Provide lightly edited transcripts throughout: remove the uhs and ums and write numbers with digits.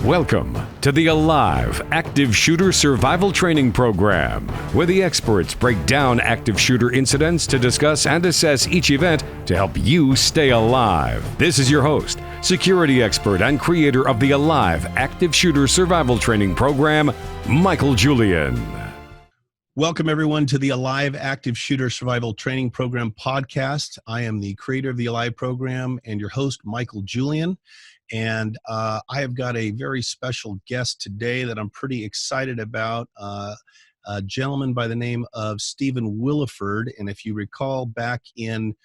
Welcome to the Alive Active Shooter Survival Training Program, where the experts break down active shooter incidents to discuss and assess each event to help you stay alive. This is your host, security expert and creator of the Alive Active Shooter Survival Training Program, Michael Julian. Welcome, everyone, to the Alive Active Shooter Survival Training Program podcast. I am the creator of the Alive program and your host, Michael Julian. And I have got a very special guest today that I'm pretty excited about, a gentleman by the name of Stephen Willeford. And if you recall, back in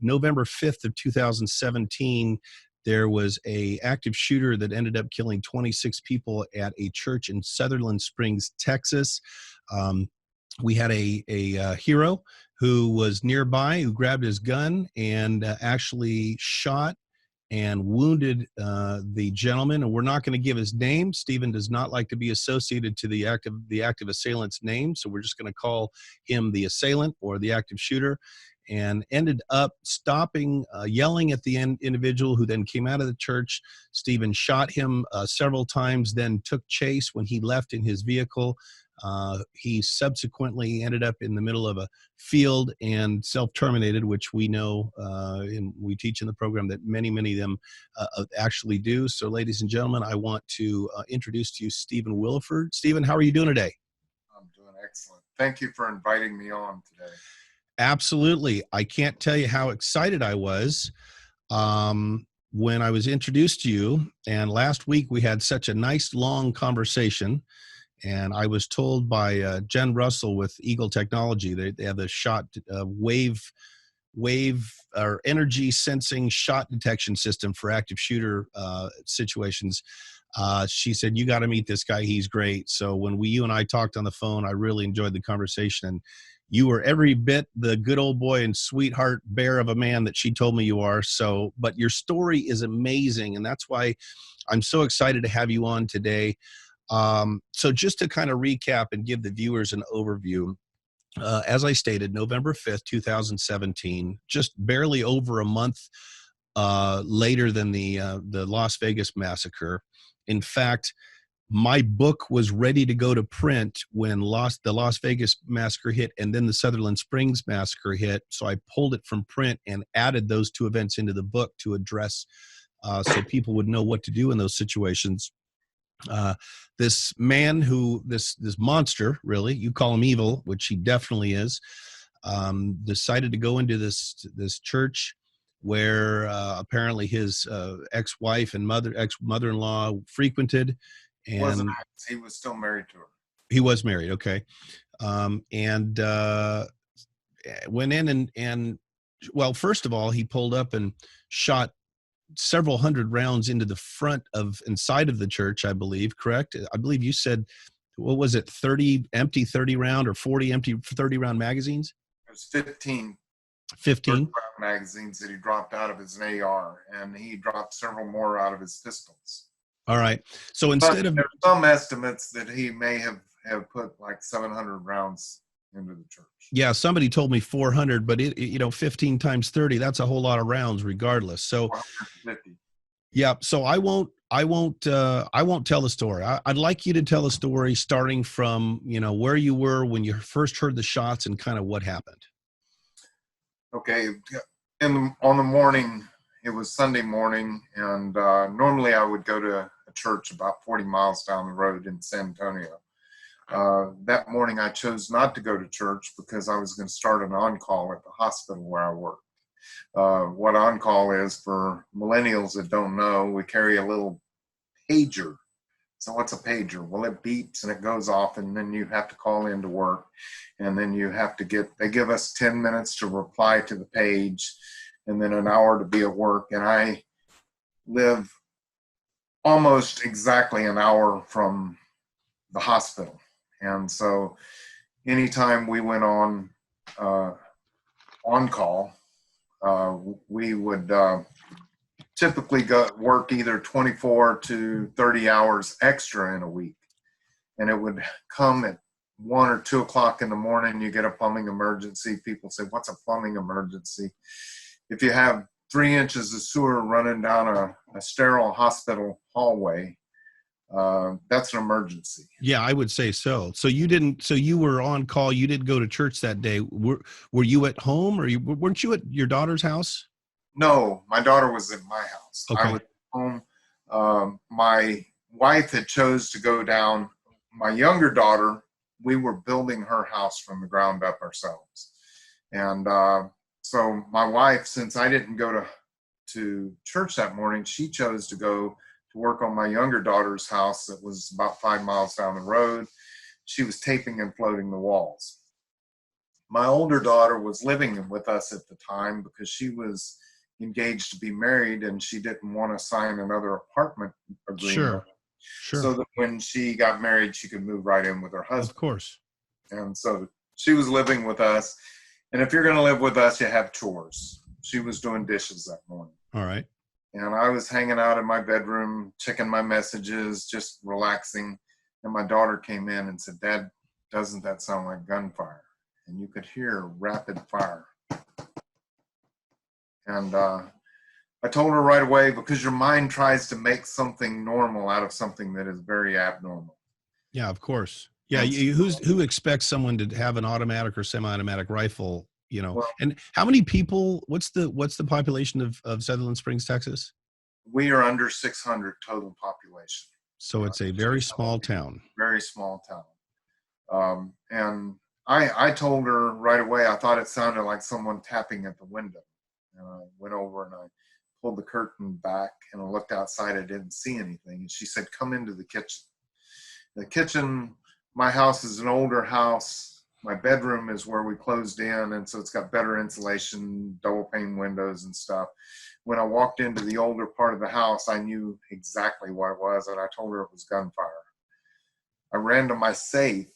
November 5th of 2017, there was a active shooter that ended up killing 26 people at a church in Sutherland Springs, Texas. We had a hero who was nearby, who grabbed his gun and actually shot and wounded the gentleman. And we're not going to give his name. Stephen does not like to be associated to the active assailant's name, so we're just going to call him the assailant or the active shooter. And ended up stopping, yelling at the individual who then came out of the church. Stephen shot him several times, then took chase when he left in his vehicle. He subsequently ended up in the middle of a field and self-terminated, which we know and we teach in the program that many of them actually do. So, ladies and gentlemen, I want to introduce to you Stephen Willeford. Stephen, how are you doing today? I'm doing excellent. Thank you for inviting me on today. Absolutely. I can't tell you how excited I was when I was introduced to you. And last week we had such a nice long conversation. And I was told by Jen Russell with Eagle Technology, they have the shot wave or energy sensing shot detection system for active shooter situations. She said, you got to meet this guy. He's great. So when you and I talked on the phone, I really enjoyed the conversation. And you were every bit the good old boy and sweetheart bear of a man that she told me you are. So, but your story is amazing. And that's why I'm so excited to have you on today. So just to kind of recap and give the viewers an overview, as I stated, November 5th, 2017, just barely over a month later than the Las Vegas massacre. In fact, my book was ready to go to print when the Las Vegas massacre hit and then the Sutherland Springs massacre hit. So I pulled it from print and added those two events into the book to address so people would know what to do in those situations. This man this monster, really, you call him evil, which he definitely is, decided to go into this church where apparently his ex-wife and ex-mother-in-law frequented. And he was still married to her. He was married, okay. And went in and well, first of all, he pulled up and shot several hundred rounds into the front inside of the church, I believe, correct? I believe you said, what was it, 30 empty 30 round or 40 empty 30 round magazines? It was 15 magazines that he dropped out of his AR, and he dropped several more out of his pistols. All right. So instead of, there's some estimates that he may have put like 700 rounds into the church. Yeah, somebody told me 400, but 15 times 30, that's a whole lot of rounds regardless. So 450. Yeah, so I won't tell the story. I'd like you to tell a story starting from, where you were when you first heard the shots and kind of what happened. Okay. On the morning, it was Sunday morning, and normally I would go to a church about 40 miles down the road in San Antonio. That morning I chose not to go to church because I was going to start an on-call at the hospital where I work. What on-call is, for millennials that don't know, we carry a little pager. So what's a pager? Well, it beeps and it goes off, and then you have to call in to work, and then you have to they give us 10 minutes to reply to the page, and then an hour to be at work. And I live almost exactly an hour from the hospital. And so anytime we went on call, we would typically work either 24 to 30 hours extra in a week. And it would come at 1 or 2 o'clock in the morning. You get a plumbing emergency. People say, what's a plumbing emergency? If you have 3 inches of sewer running down a sterile hospital hallway, that's an emergency. Yeah, I would say so. So you were on call. You didn't go to church that day. Were you at home, or weren't you at your daughter's house? No, my daughter was in my house. Okay. I was home. My wife had chose to go down. My younger daughter, we were building her house from the ground up ourselves. And so my wife, since I didn't go to church that morning, she chose to go to work on my younger daughter's house that was about 5 miles down the road. She was taping and floating the walls. My older daughter was living with us at the time because she was engaged to be married and she didn't want to sign another apartment agreement. Sure. So that when she got married, she could move right in with her husband. Of course. And so she was living with us. And if you're going to live with us, you have chores. She was doing dishes that morning. All right. And I was hanging out in my bedroom, checking my messages, just relaxing. And my daughter came in and said, "Dad, doesn't that sound like gunfire?" And you could hear rapid fire. And I told her right away, because your mind tries to make something normal out of something that is very abnormal. Yeah, of course. Yeah, who expects someone to have an automatic or semi-automatic rifle? Well, and how many people? What's the population of Sutherland Springs, Texas? We are under 600 total population. So it's a very small town. Very small town. And I told her right away, I thought it sounded like someone tapping at the window. And I went over and I pulled the curtain back and I looked outside. I didn't see anything. And she said, "Come into the kitchen." The kitchen, my house is an older house. My bedroom is where we closed in. And so it's got better insulation, double pane windows and stuff. When I walked into the older part of the house, I knew exactly what it was. And I told her it was gunfire. I ran to my safe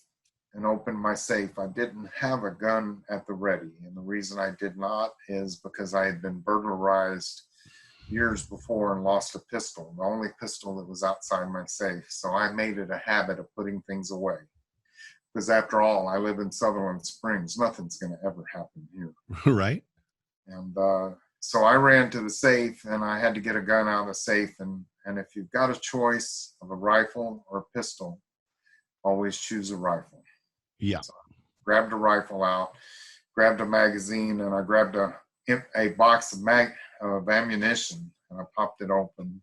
and opened my safe. I didn't have a gun at the ready. And the reason I did not is because I had been burglarized years before and lost a pistol, the only pistol that was outside my safe. So I made it a habit of putting things away. Because after all, I live in Sutherland Springs. Nothing's going to ever happen here. Right. And so I ran to the safe and I had to get a gun out of the safe. And if you've got a choice of a rifle or a pistol, always choose a rifle. Yeah. So I grabbed a rifle out, grabbed a magazine, and I grabbed a box of ammunition, and I popped it open.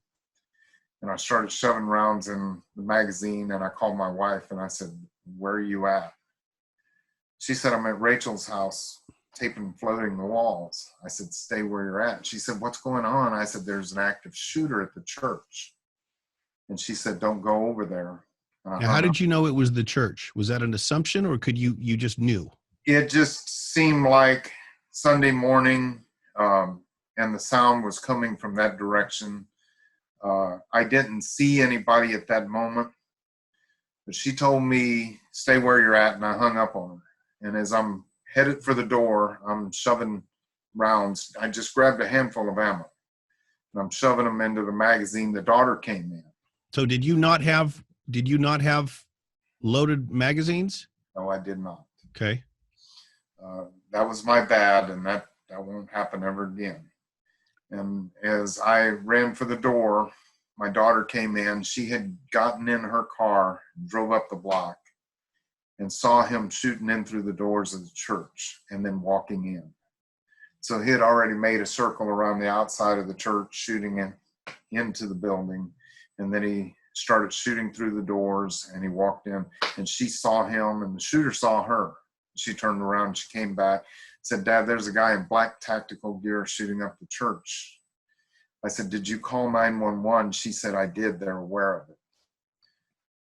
And I started shoving rounds in the magazine, and I called my wife, and I said, "Where are you at?" She said, "I'm at Rachel's house, taping and floating the walls." I said, "Stay where you're at." She said, "What's going on?" I said, "There's an active shooter at the church." And she said, "Don't go over there." Now, how did you know it was the church? Was that an assumption, or could you just knew? It just seemed like Sunday morning, and the sound was coming from that direction. I didn't see anybody at that moment, but she told me, "Stay where you're at," and I hung up on her. And as I'm headed for the door, I'm shoving rounds. I just grabbed a handful of ammo, and I'm shoving them into the magazine. The daughter came in. So did you not have loaded magazines? No, I did not. Okay. That was my bad, and that won't happen ever again. And as I ran for the door, my daughter came in. She had gotten in her car, drove up the block, and saw him shooting in through the doors of the church and then walking in. So he had already made a circle around the outside of the church, shooting into the building. And then he started shooting through the doors, and he walked in, and she saw him, and the shooter saw her. She turned around, and she came back, said, "Dad, there's a guy in black tactical gear shooting up the church." I said, "Did you call 911? She said, "I did. They're aware of it."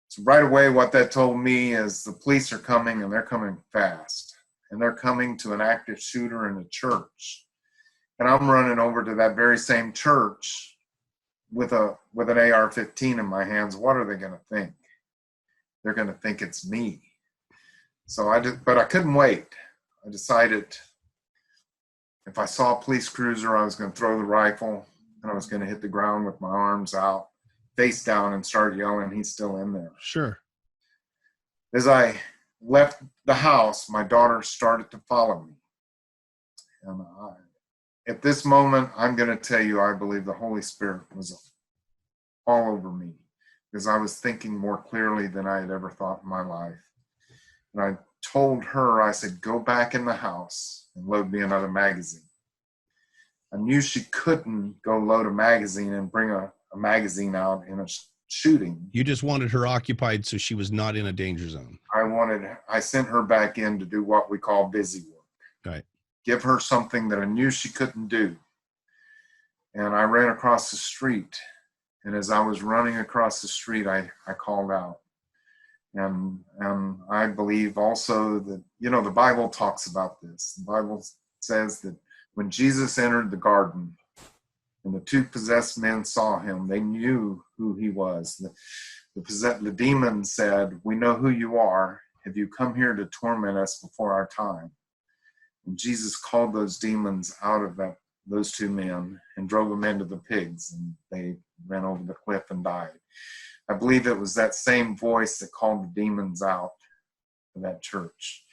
So right away, what that told me is the police are coming, and they're coming fast. And they're coming to an active shooter in a church. And I'm running over to that very same church with an AR-15 in my hands. What are they going to think? They're going to think it's me. So but I couldn't wait. I decided if I saw a police cruiser, I was going to throw the rifle and I was going to hit the ground with my arms out, face down, and start yelling, "He's still in there." Sure. As I left the house, my daughter started to follow me. And at this moment, I'm going to tell you, I believe the Holy Spirit was all over me, because I was thinking more clearly than I had ever thought in my life. And I told her, I said, go back in the house and load me another magazine. I knew she couldn't go load a magazine and bring a magazine out in a shooting. You just wanted her occupied so she was not in a danger zone. I sent her back in to do what we call busy work. Right. Give her something that I knew she couldn't do. And I ran across the street. And as I was running across the street, I called out. And I believe also that, the Bible talks about this. The Bible says that when Jesus entered the garden and the two possessed men saw him, they knew who he was. The demon said, we know who you are. Have you come here to torment us before our time? And Jesus called those demons out of those two men and drove them into the pigs, and they ran over the cliff and died. I believe it was that same voice that called the demons out of that church,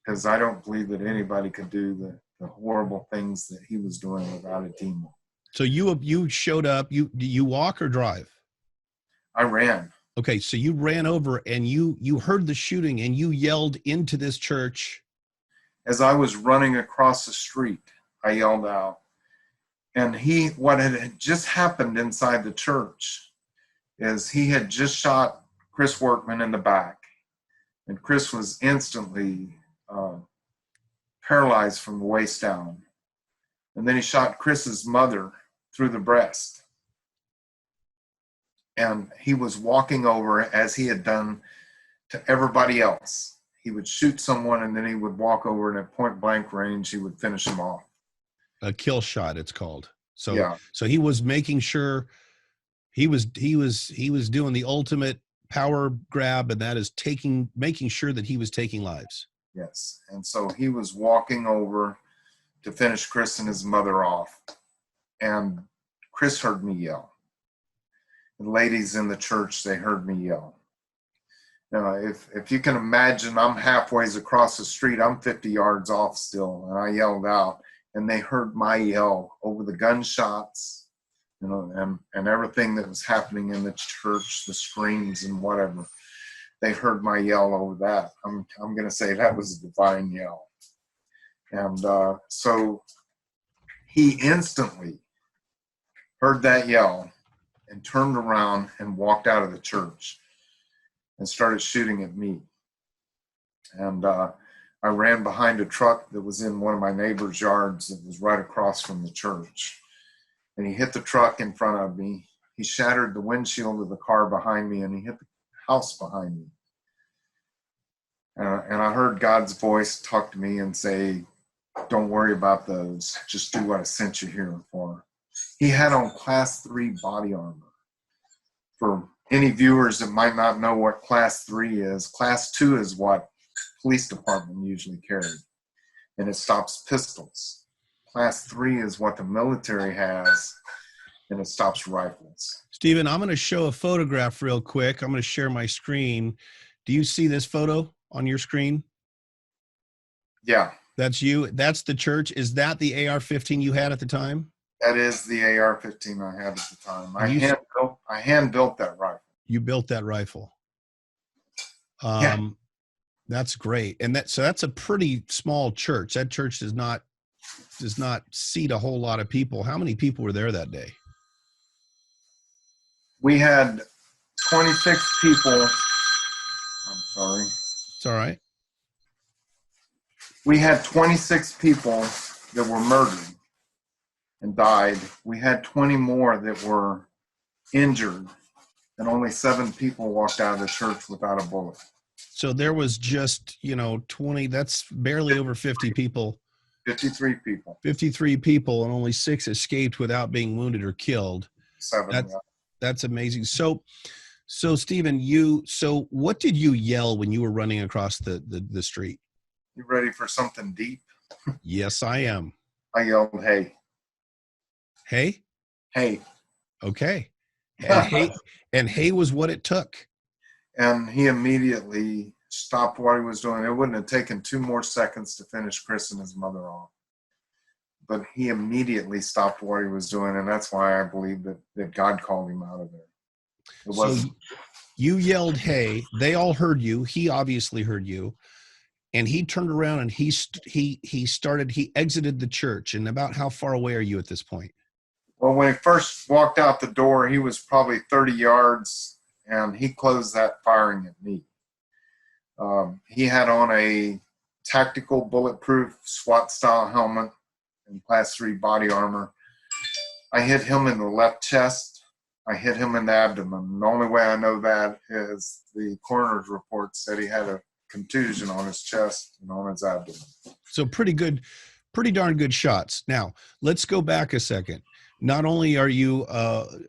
because I don't believe that anybody could do the horrible things that he was doing without a demon. So you showed up. Do you walk or drive? I ran. Okay, so you ran over and you heard the shooting and you yelled into this church. As I was running across the street, I yelled out. And what had just happened inside the church is he had just shot Chris Workman in the back. And Chris was instantly paralyzed from the waist down. And then he shot Chris's mother through the breast. And he was walking over as he had done to everybody else. He would shoot someone and then he would walk over, and at point blank range, he would finish them off. A kill shot, it's called. So, yeah. So he was making sure he was doing the ultimate power grab, and that is making sure that he was taking lives. Yes. And so he was walking over to finish Chris and his mother off. And Chris heard me yell. The ladies in the church, they heard me yell. Now, if you can imagine, I'm halfway across the street, I'm 50 yards off still, and I yelled out, and they heard my yell over the gunshots, and everything that was happening in the church, the screams and whatever. They heard my yell over that. I'm going to say that was a divine yell. And so he instantly heard that yell and turned around and walked out of the church and started shooting at me. And I ran behind a truck that was in one of my neighbor's yards that was right across from the church. And he hit the truck in front of me. He shattered the windshield of the car behind me, and he hit the house behind me. And I heard God's voice talk to me and say, don't worry about those. Just do what I sent you here for. He had on Class 3 body armor. For any viewers that might not know what Class 3 is, Class 2 is what police department usually carry, and it stops pistols. Class 3 is what the military has, and it stops rifles. Stephen, I'm going to show a photograph real quick. I'm going to share my screen. Do you see this photo on your screen? Yeah. That's you. That's the church. Is that the AR-15 you had at the time? That is the AR-15 I had at the time. I hand built that rifle. You built that rifle. Yeah. That's great. And so that's a pretty small church. That church does not seat a whole lot of people. How many people were there that day? We had 26 people. I'm sorry. It's all right. We had 26 people that were murdered and died. We had 20 more that were injured, and only 7 people walked out of the church without a bullet. So there was just, 20, that's barely over 50 people. 53 people. 53 people, and only 6 escaped without being wounded or killed. 7. That's amazing. So Stephen, what did you yell when you were running across the street? You ready for something deep? Yes, I am. I yelled, hey. Hey? Hey. Okay. And hey was what it took. And he immediately stopped what he was doing. It wouldn't have taken 2 more seconds to finish Chris and his mother off. But he immediately stopped what he was doing, and that's why I believe that God called him out of there. You yelled, "Hey!" They all heard you. He obviously heard you, and he turned around and he exited the church. And about how far away are you at this point? Well, when he first walked out the door, he was probably 30 yards, and he closed that firing at me. He had on a tactical bulletproof SWAT-style helmet and Class 3 body armor. I hit him in the left chest. I hit him in the abdomen. The only way I know that is the coroner's report said he had a contusion on his chest and on his abdomen. So pretty darn good shots. Now let's go back a second. Not only are you,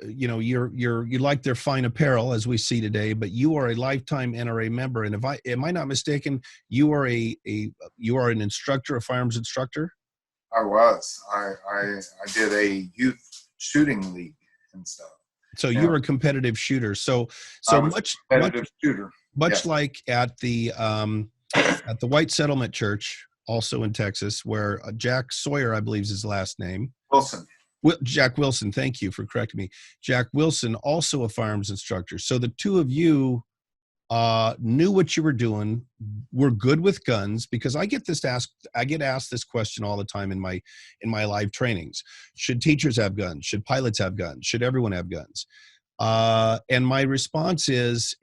you like their fine apparel as we see today, but you are a lifetime NRA member. And am I not mistaken, you are an instructor, a firearms instructor? I was. I did a youth shooting league and stuff. So you're a competitive shooter. So shooter. Much yes. like at the White Settlement Church, also in Texas, where Jack Sawyer, I believe is his last name. Wilson. Jack Wilson, thank you for correcting me. Jack Wilson, also a firearms instructor. So the two of you knew what you were doing, were good with guns, because I get asked this question all the time in my live trainings. Should teachers have guns? Should pilots have guns? Should everyone have guns? And my response is,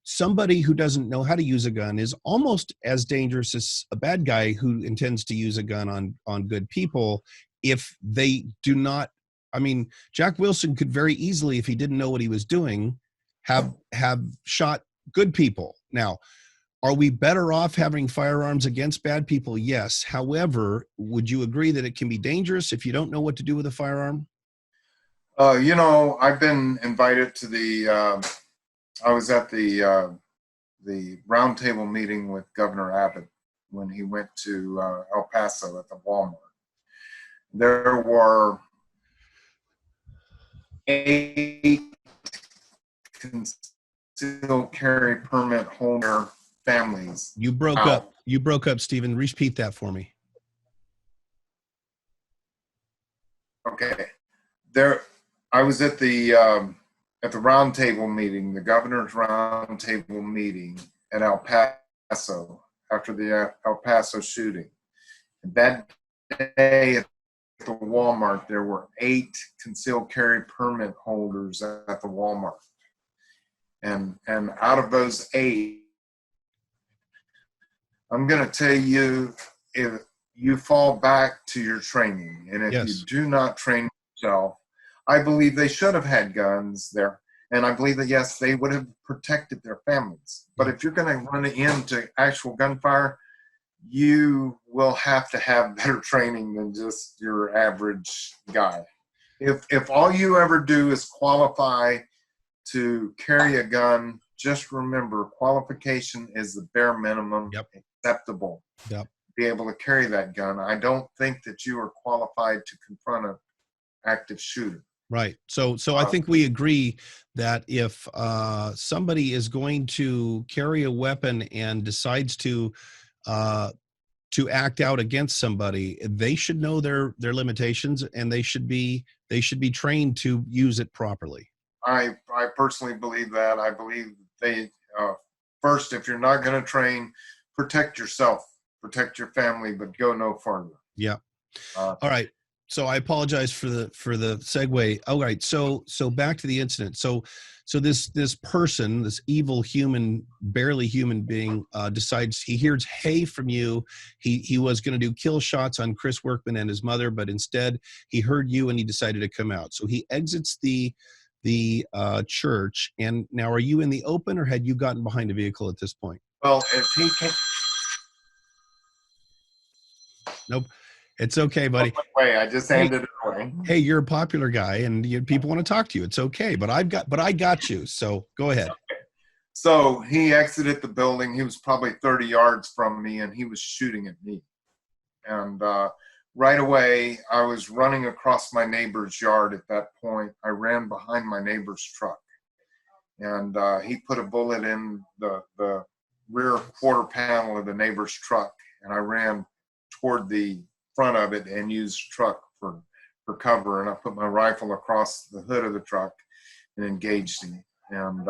somebody who doesn't know how to use a gun is almost as dangerous as a bad guy who intends to use a gun on good people. If they do not, Jack Wilson could very easily, if he didn't know what he was doing, have shot good people. Now, are we better off having firearms against bad people? Yes. However, would you agree that it can be dangerous if you don't know what to do with a firearm? I've been invited to I was at the roundtable meeting with Governor Abbott when he went to El Paso at the Walmart. There were 8 concealed carry permit holder families. You broke up. You broke up, Stephen. Repeat that for me. Okay. I was at the roundtable meeting, the governor's roundtable meeting at El Paso after the El Paso shooting. And that day at the Walmart, there were 8 concealed carry permit holders at the Walmart. And out of those 8, I'm going to tell you, if you fall back to your training, and if you do not train yourself, I believe they should have had guns there. And I believe that, yes, they would have protected their families. But if you're going to run into actual gunfire, you will have to have better training than just your average guy. If all you ever do is qualify to carry a gun, just remember qualification is the bare minimum acceptable. Yep. Be able to carry that gun. I don't think that you are qualified to confront an active shooter. Right. So I think we agree that if somebody is going to carry a weapon and decides to act out against somebody, they should know their limitations, and they should be trained to use it properly. I personally believe that. I believe they first, if you're not going to train, protect yourself, protect your family, but go no further. Yeah. All right. So I apologize for the segue. All right. So back to the incident. So this person, this evil human, barely human being, decides, he hears "hey" from you. He was going to do kill shots on Chris Workman and his mother, but instead he heard you and he decided to come out. So he exits the church. And now, are you in the open, or had you gotten behind a vehicle at this point? Well, if he can. Nope. It's okay, buddy. Way, I just handed it away. Hey, you're a popular guy, and people want to talk to you. It's okay, but I got you. So go ahead. Okay. So he exited the building. He was probably 30 yards from me, and he was shooting at me. And right away, I was running across my neighbor's yard. At that point, I ran behind my neighbor's truck, and he put a bullet in the rear quarter panel of the neighbor's truck, and I ran toward the front of it and used truck for cover, and I put my rifle across the hood of the truck and engaged him. And,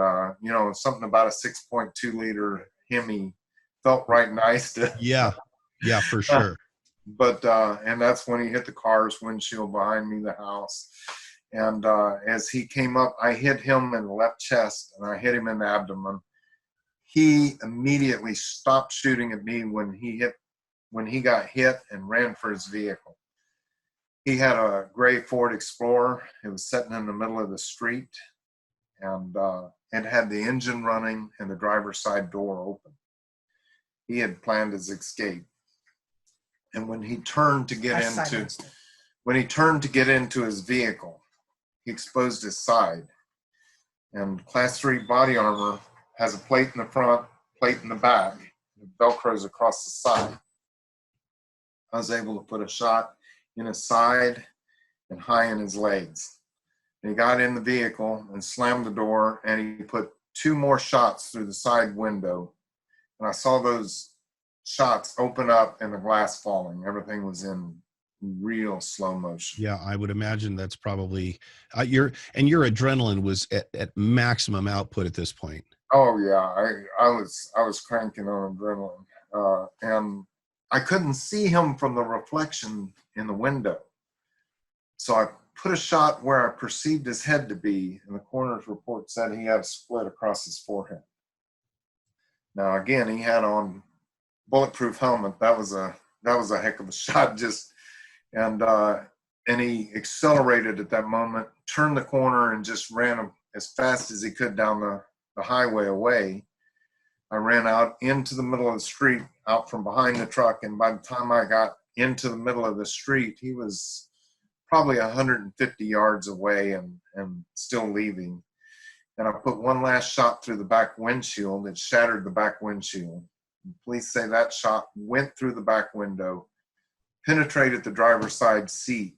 something about a 6.2 liter Hemi felt right nice to, Yeah. Yeah, for sure. but, and that's when he hit the car's windshield behind me, the house. And as he came up, I hit him in the left chest and I hit him in the abdomen. He immediately stopped shooting at me when he got hit and ran for his vehicle. He had a gray Ford Explorer. It was sitting in the middle of the street, and it had the engine running and the driver's side door open. He had planned his escape. And when he turned to get into his vehicle, he exposed his side. And Class 3 body armor has a plate in the front, plate in the back. It Velcros across the side. I was able to put a shot in his side and high in his legs. And he got in the vehicle and slammed the door, and he put 2 more shots through the side window. And I saw those shots open up and the glass falling. Everything was in real slow motion. Yeah, I would imagine that's probably your adrenaline was at maximum output at this point. Oh yeah, I was cranking on adrenaline, and I couldn't see him from the reflection in the window. So I put a shot where I perceived his head to be, and the coroner's report said he had a split across his forehead. Now again, he had on bulletproof helmet. That was a heck of a shot. And he accelerated at that moment, turned the corner, and just ran as fast as he could down the highway away. I ran out into the middle of the street, out from behind the truck, and by the time I got into the middle of the street, he was probably 150 yards away and still leaving. And I put one last shot through the back windshield. It shattered the back windshield. The police say that shot went through the back window, penetrated the driver's side seat,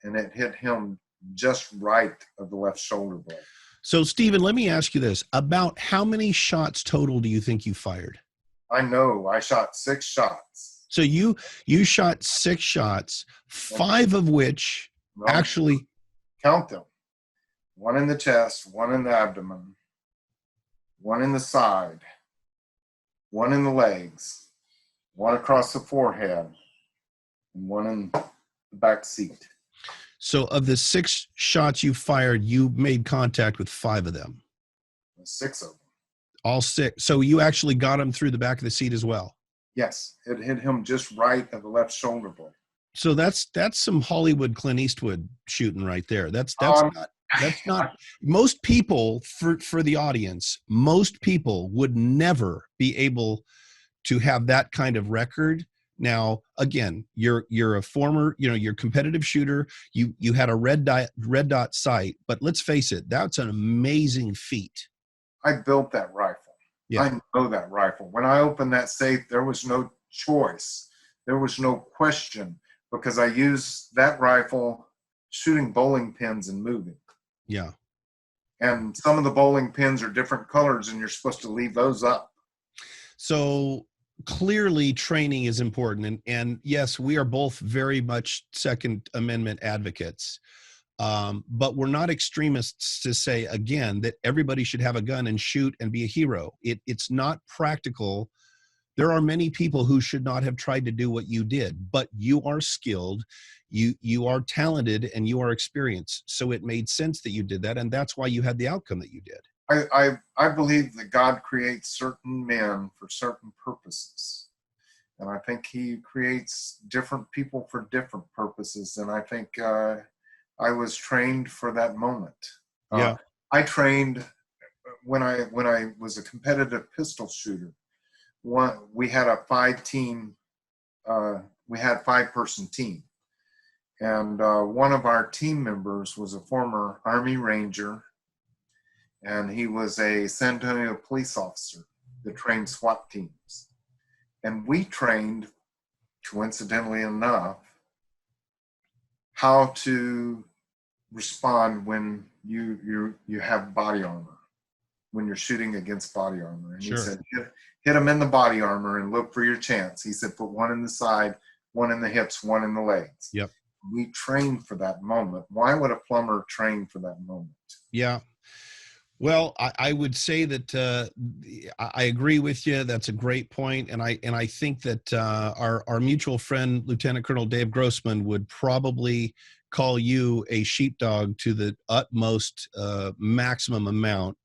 and it hit him just right of the left shoulder blade. So, Stephen, let me ask you this. About how many shots total do you think you fired? I know. I shot 6 shots. So you shot 6 shots, 5 of which actually... Count them. 1 in the chest, 1 in the abdomen, 1 in the side, 1 in the legs, 1 across the forehead, and 1 in the back seat. So of the 6 shots you fired, you made contact with 5 of them. 6 of them. All 6. So you actually got him through the back of the seat as well. Yes, it hit him just right at the left shoulder blade. So that's some Hollywood Clint Eastwood shooting right there. That's not most people, for the audience, most people would never be able to have that kind of record. Now, again, you're a former, you're a competitive shooter. You had a red dot sight, but let's face it, that's an amazing feat. I built that rifle. Yeah. I know that rifle. When I opened that safe, there was no choice. There was no question, because I used that rifle shooting bowling pins and moving. Yeah. And some of the bowling pins are different colors, and you're supposed to leave those up. So clearly training is important. And yes, we are both very much Second Amendment advocates. But we're not extremists to say, again, that everybody should have a gun and shoot and be a hero. It's not practical. There are many people who should not have tried to do what you did, but you are skilled, you are talented, and you are experienced. So it made sense that you did that, and that's why you had the outcome that you did. I believe that God creates certain men for certain purposes. And I think he creates different people for different purposes. And I think I was trained for that moment. Yeah. I trained when I was a competitive pistol shooter. We had a 5-person team. And one of our team members was a former Army Ranger, and he was a San Antonio police officer that trained SWAT teams. And we trained, coincidentally enough, how to respond when you have body armor, when you're shooting against body armor. And Sure. He said, hit them in the body armor and look for your chance. He said, put 1 in the side, 1 in the hips, 1 in the legs. Yep. We trained for that moment. Why would a plumber train for that moment? Yeah. Well, I would say that I agree with you. That's a great point, and I think that our mutual friend Lieutenant Colonel Dave Grossman would probably call you a sheepdog to the utmost maximum amount.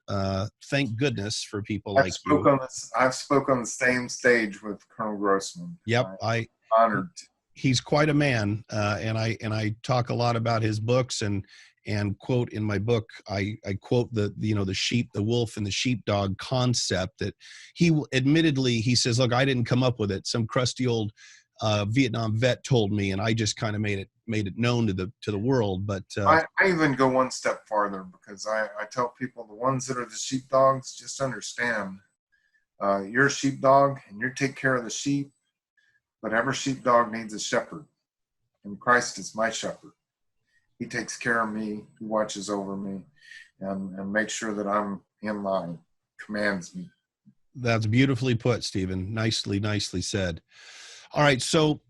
Thank goodness for people like you. I've spoke on the same stage with Colonel Grossman. Yep, I'm honored. He's quite a man, and I talk a lot about his books and quote in my book. I quote the the wolf and the sheepdog concept that admittedly he says, look, I didn't come up with it. Some crusty old Vietnam vet told me, and I just kind of made it known to the world. But I even go one step farther, because I tell people, the ones that are the sheepdogs, just understand, you're a sheepdog and you take care of the sheep, but every sheepdog needs a shepherd, and Christ is my shepherd. He takes care of me, he watches over me, and makes sure that I'm in line, commands me. That's beautifully put, Stephen. Nicely said. All right, so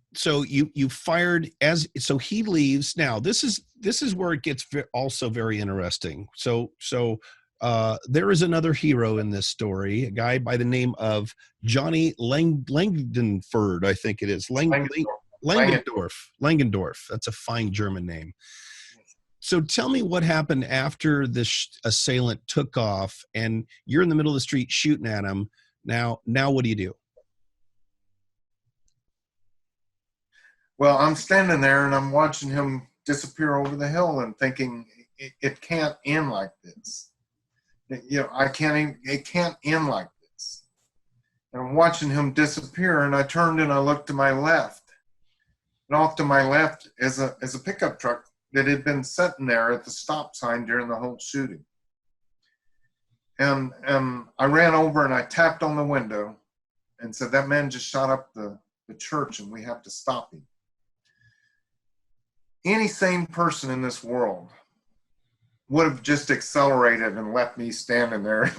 you fired so he leaves. Now this is where it gets also very interesting. So there is another hero in this story, a guy by the name of Johnny Langenford, I think it is. Langendorf. That's a fine German name. So tell me what happened after this assailant took off and you're in the middle of the street shooting at him. Now what do you do? Well, I'm standing there and I'm watching him disappear over the hill and thinking, it can't end like this. It can't end like this. And I'm watching him disappear, and I turned and I looked to my left. And off to my left is a pickup truck that had been sitting there at the stop sign during the whole shooting. And I ran over and I tapped on the window and said, that man just shot up the church and we have to stop him. Any sane person in this world would have just accelerated and left me standing there.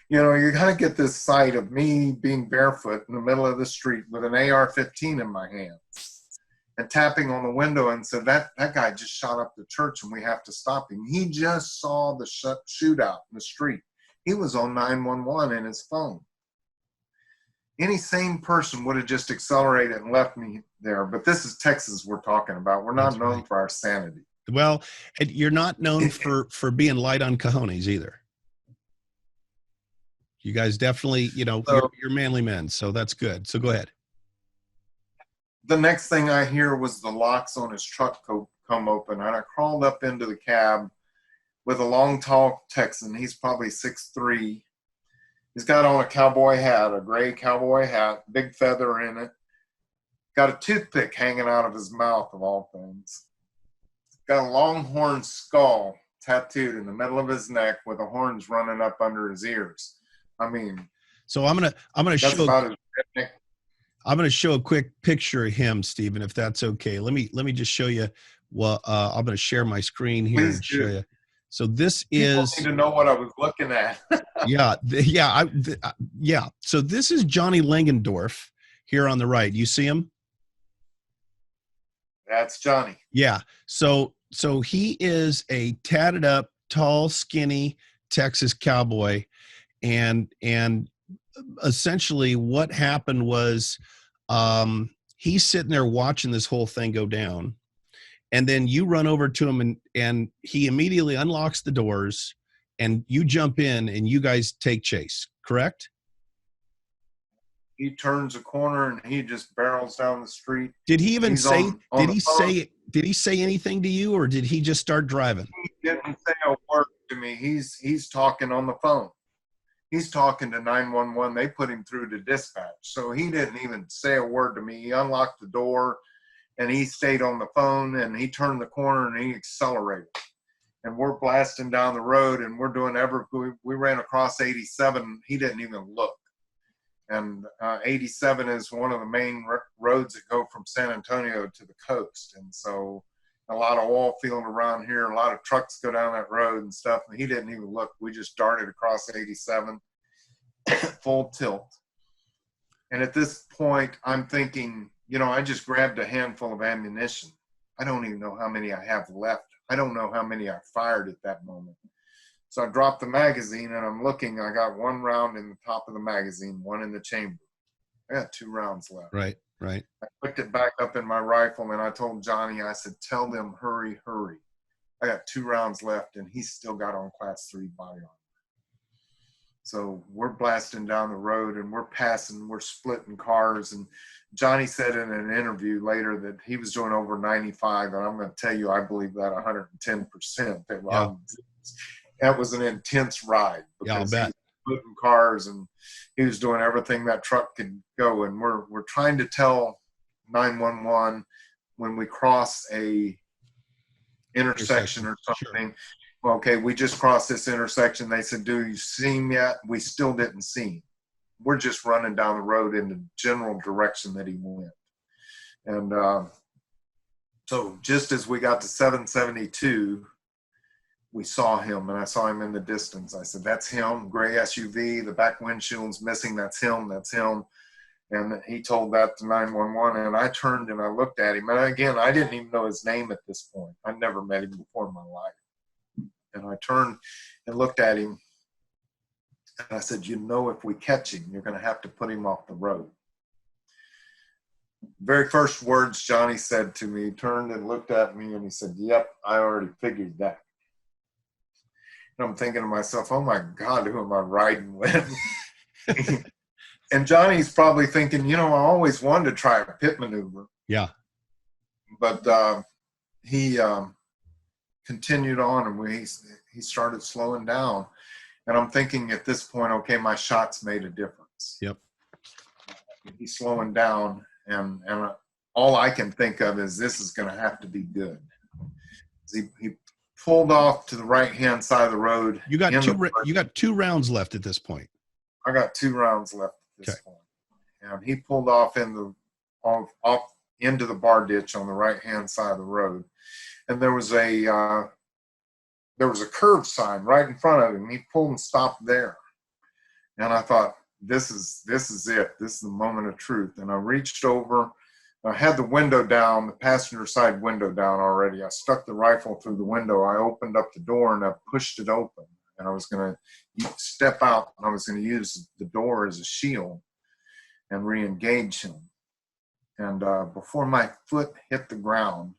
You got to get this sight of me being barefoot in the middle of the street with an AR-15 in my hands and tapping on the window and said, that guy just shot up the church and we have to stop him. He just saw the shootout in the street. He was on 911 in his phone. Any sane person would have just accelerated and left me there. But this is Texas we're talking about. We're not known for our sanity. Well, and you're not known for being light on cojones either. You guys definitely, you're manly men, so that's good. So go ahead. The next thing I hear was the locks on his truck come open, and I crawled up into the cab with a long, tall Texan. He's probably 6'3". He's got on a cowboy hat, a gray cowboy hat, big feather in it. Got a toothpick hanging out of his mouth, of all things. Got a longhorn skull tattooed in the middle of his neck with the horns running up under his ears. I mean, so I'm gonna show a quick picture of him, Stephen, if that's okay. Let me just show you. Well, I'm gonna share my screen here and show you. So this is. People need to know what I was looking at. Yeah. So this is Johnny Langendorf here on the right. You see him? That's Johnny. Yeah. So he is a tatted up, tall, skinny Texas cowboy, and essentially what happened was he's sitting there watching this whole thing go down, and then you run over to him and he immediately unlocks the doors and you jump in and you guys take chase, correct? He turns a corner and he just barrels down the street. Did he even did he say anything to you, or did he just start driving? He didn't say a word to me. He's talking on the phone. He's talking to 911. They put him through to dispatch. So he didn't even say a word to me. He unlocked the door and he stayed on the phone, and he turned the corner and he accelerated. And we're blasting down the road and we're doing we ran across 87. He didn't even look. And 87 is one of the main roads that go from San Antonio to the coast. And so a lot of oil field around here, a lot of trucks go down that road and stuff. And he didn't even look. We just darted across 87, full tilt. And at this point, I'm thinking, I just grabbed a handful of ammunition. I don't even know how many I have left. I don't know how many I fired at that moment. So I dropped the magazine and I'm looking. I got 1 round in the top of the magazine, 1 in the chamber. I got 2 rounds left. Right, right. I picked it back up in my rifle and I told Johnny, I said, tell them, hurry, hurry. I got 2 rounds left and he's still got on class 3 body armor. So we're blasting down the road and we're passing, we're splitting cars. And Johnny said in an interview later that he was doing over 95. And I'm going to tell you, I believe that 110%. That was an intense ride. Yeah, I'll bet. He was splitting cars and he was doing everything that truck could go. And we're trying to tell 911 when we cross a intersection or something. Sure. Okay, we just crossed this intersection. They said, do you see him yet? We still didn't see him. We're just running down the road in the general direction that he went. And so just as we got to 772, we saw him, and I saw him in the distance. I said, that's him, gray SUV, the back windshield's missing, that's him, that's him. And he told that to 911, and I turned and I looked at him. And again, I didn't even know his name at this point. I'd never met him before in my life. And I turned and looked at him, and I said, you know, if we catch him, you're going to have to put him off the road. Very first words Johnny said to me, he turned and looked at me, and he said, yep, I already figured that. And I'm thinking to myself, oh, my God, who am I riding with? And Johnny's probably thinking, you know, I always wanted to try a pit maneuver. Yeah. But he continued on, and he started slowing down. And I'm thinking at this point, okay, my shots made a difference. Yep. He's slowing down, and all I can think of is this is going to have to be good. He pulled off to the right-hand side of the road. You got 2 rounds left at this point. I got 2 rounds left at this point. And he pulled off off into the bar ditch on the right-hand side of the road. And there was a curve sign right in front of him. He pulled and stopped there. And I thought, this is it. This is the moment of truth. And I reached over. I had the window down, the passenger side window down already. I stuck the rifle through the window. I opened up the door and I pushed it open. And I was going to step out, and I was going to use the door as a shield and re-engage him. And before my foot hit the ground,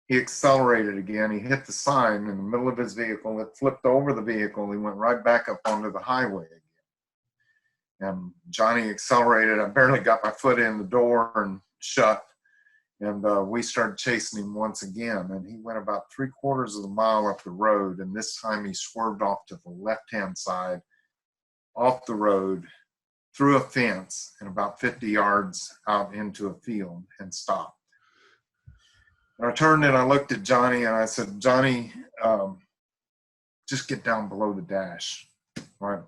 he accelerated again. He hit the sign in the middle of his vehicle. It flipped over the vehicle. He went right back up onto the highway again. And Johnny accelerated. I barely got my foot in the door and shut. And we started chasing him once again. And he went about 3/4 of the mile up the road. And this time he swerved off to the left-hand side, off the road, through a fence, and about 50 yards out into a field, and stopped. And I turned and I looked at Johnny and I said, Johnny, just get down below the dash. Right?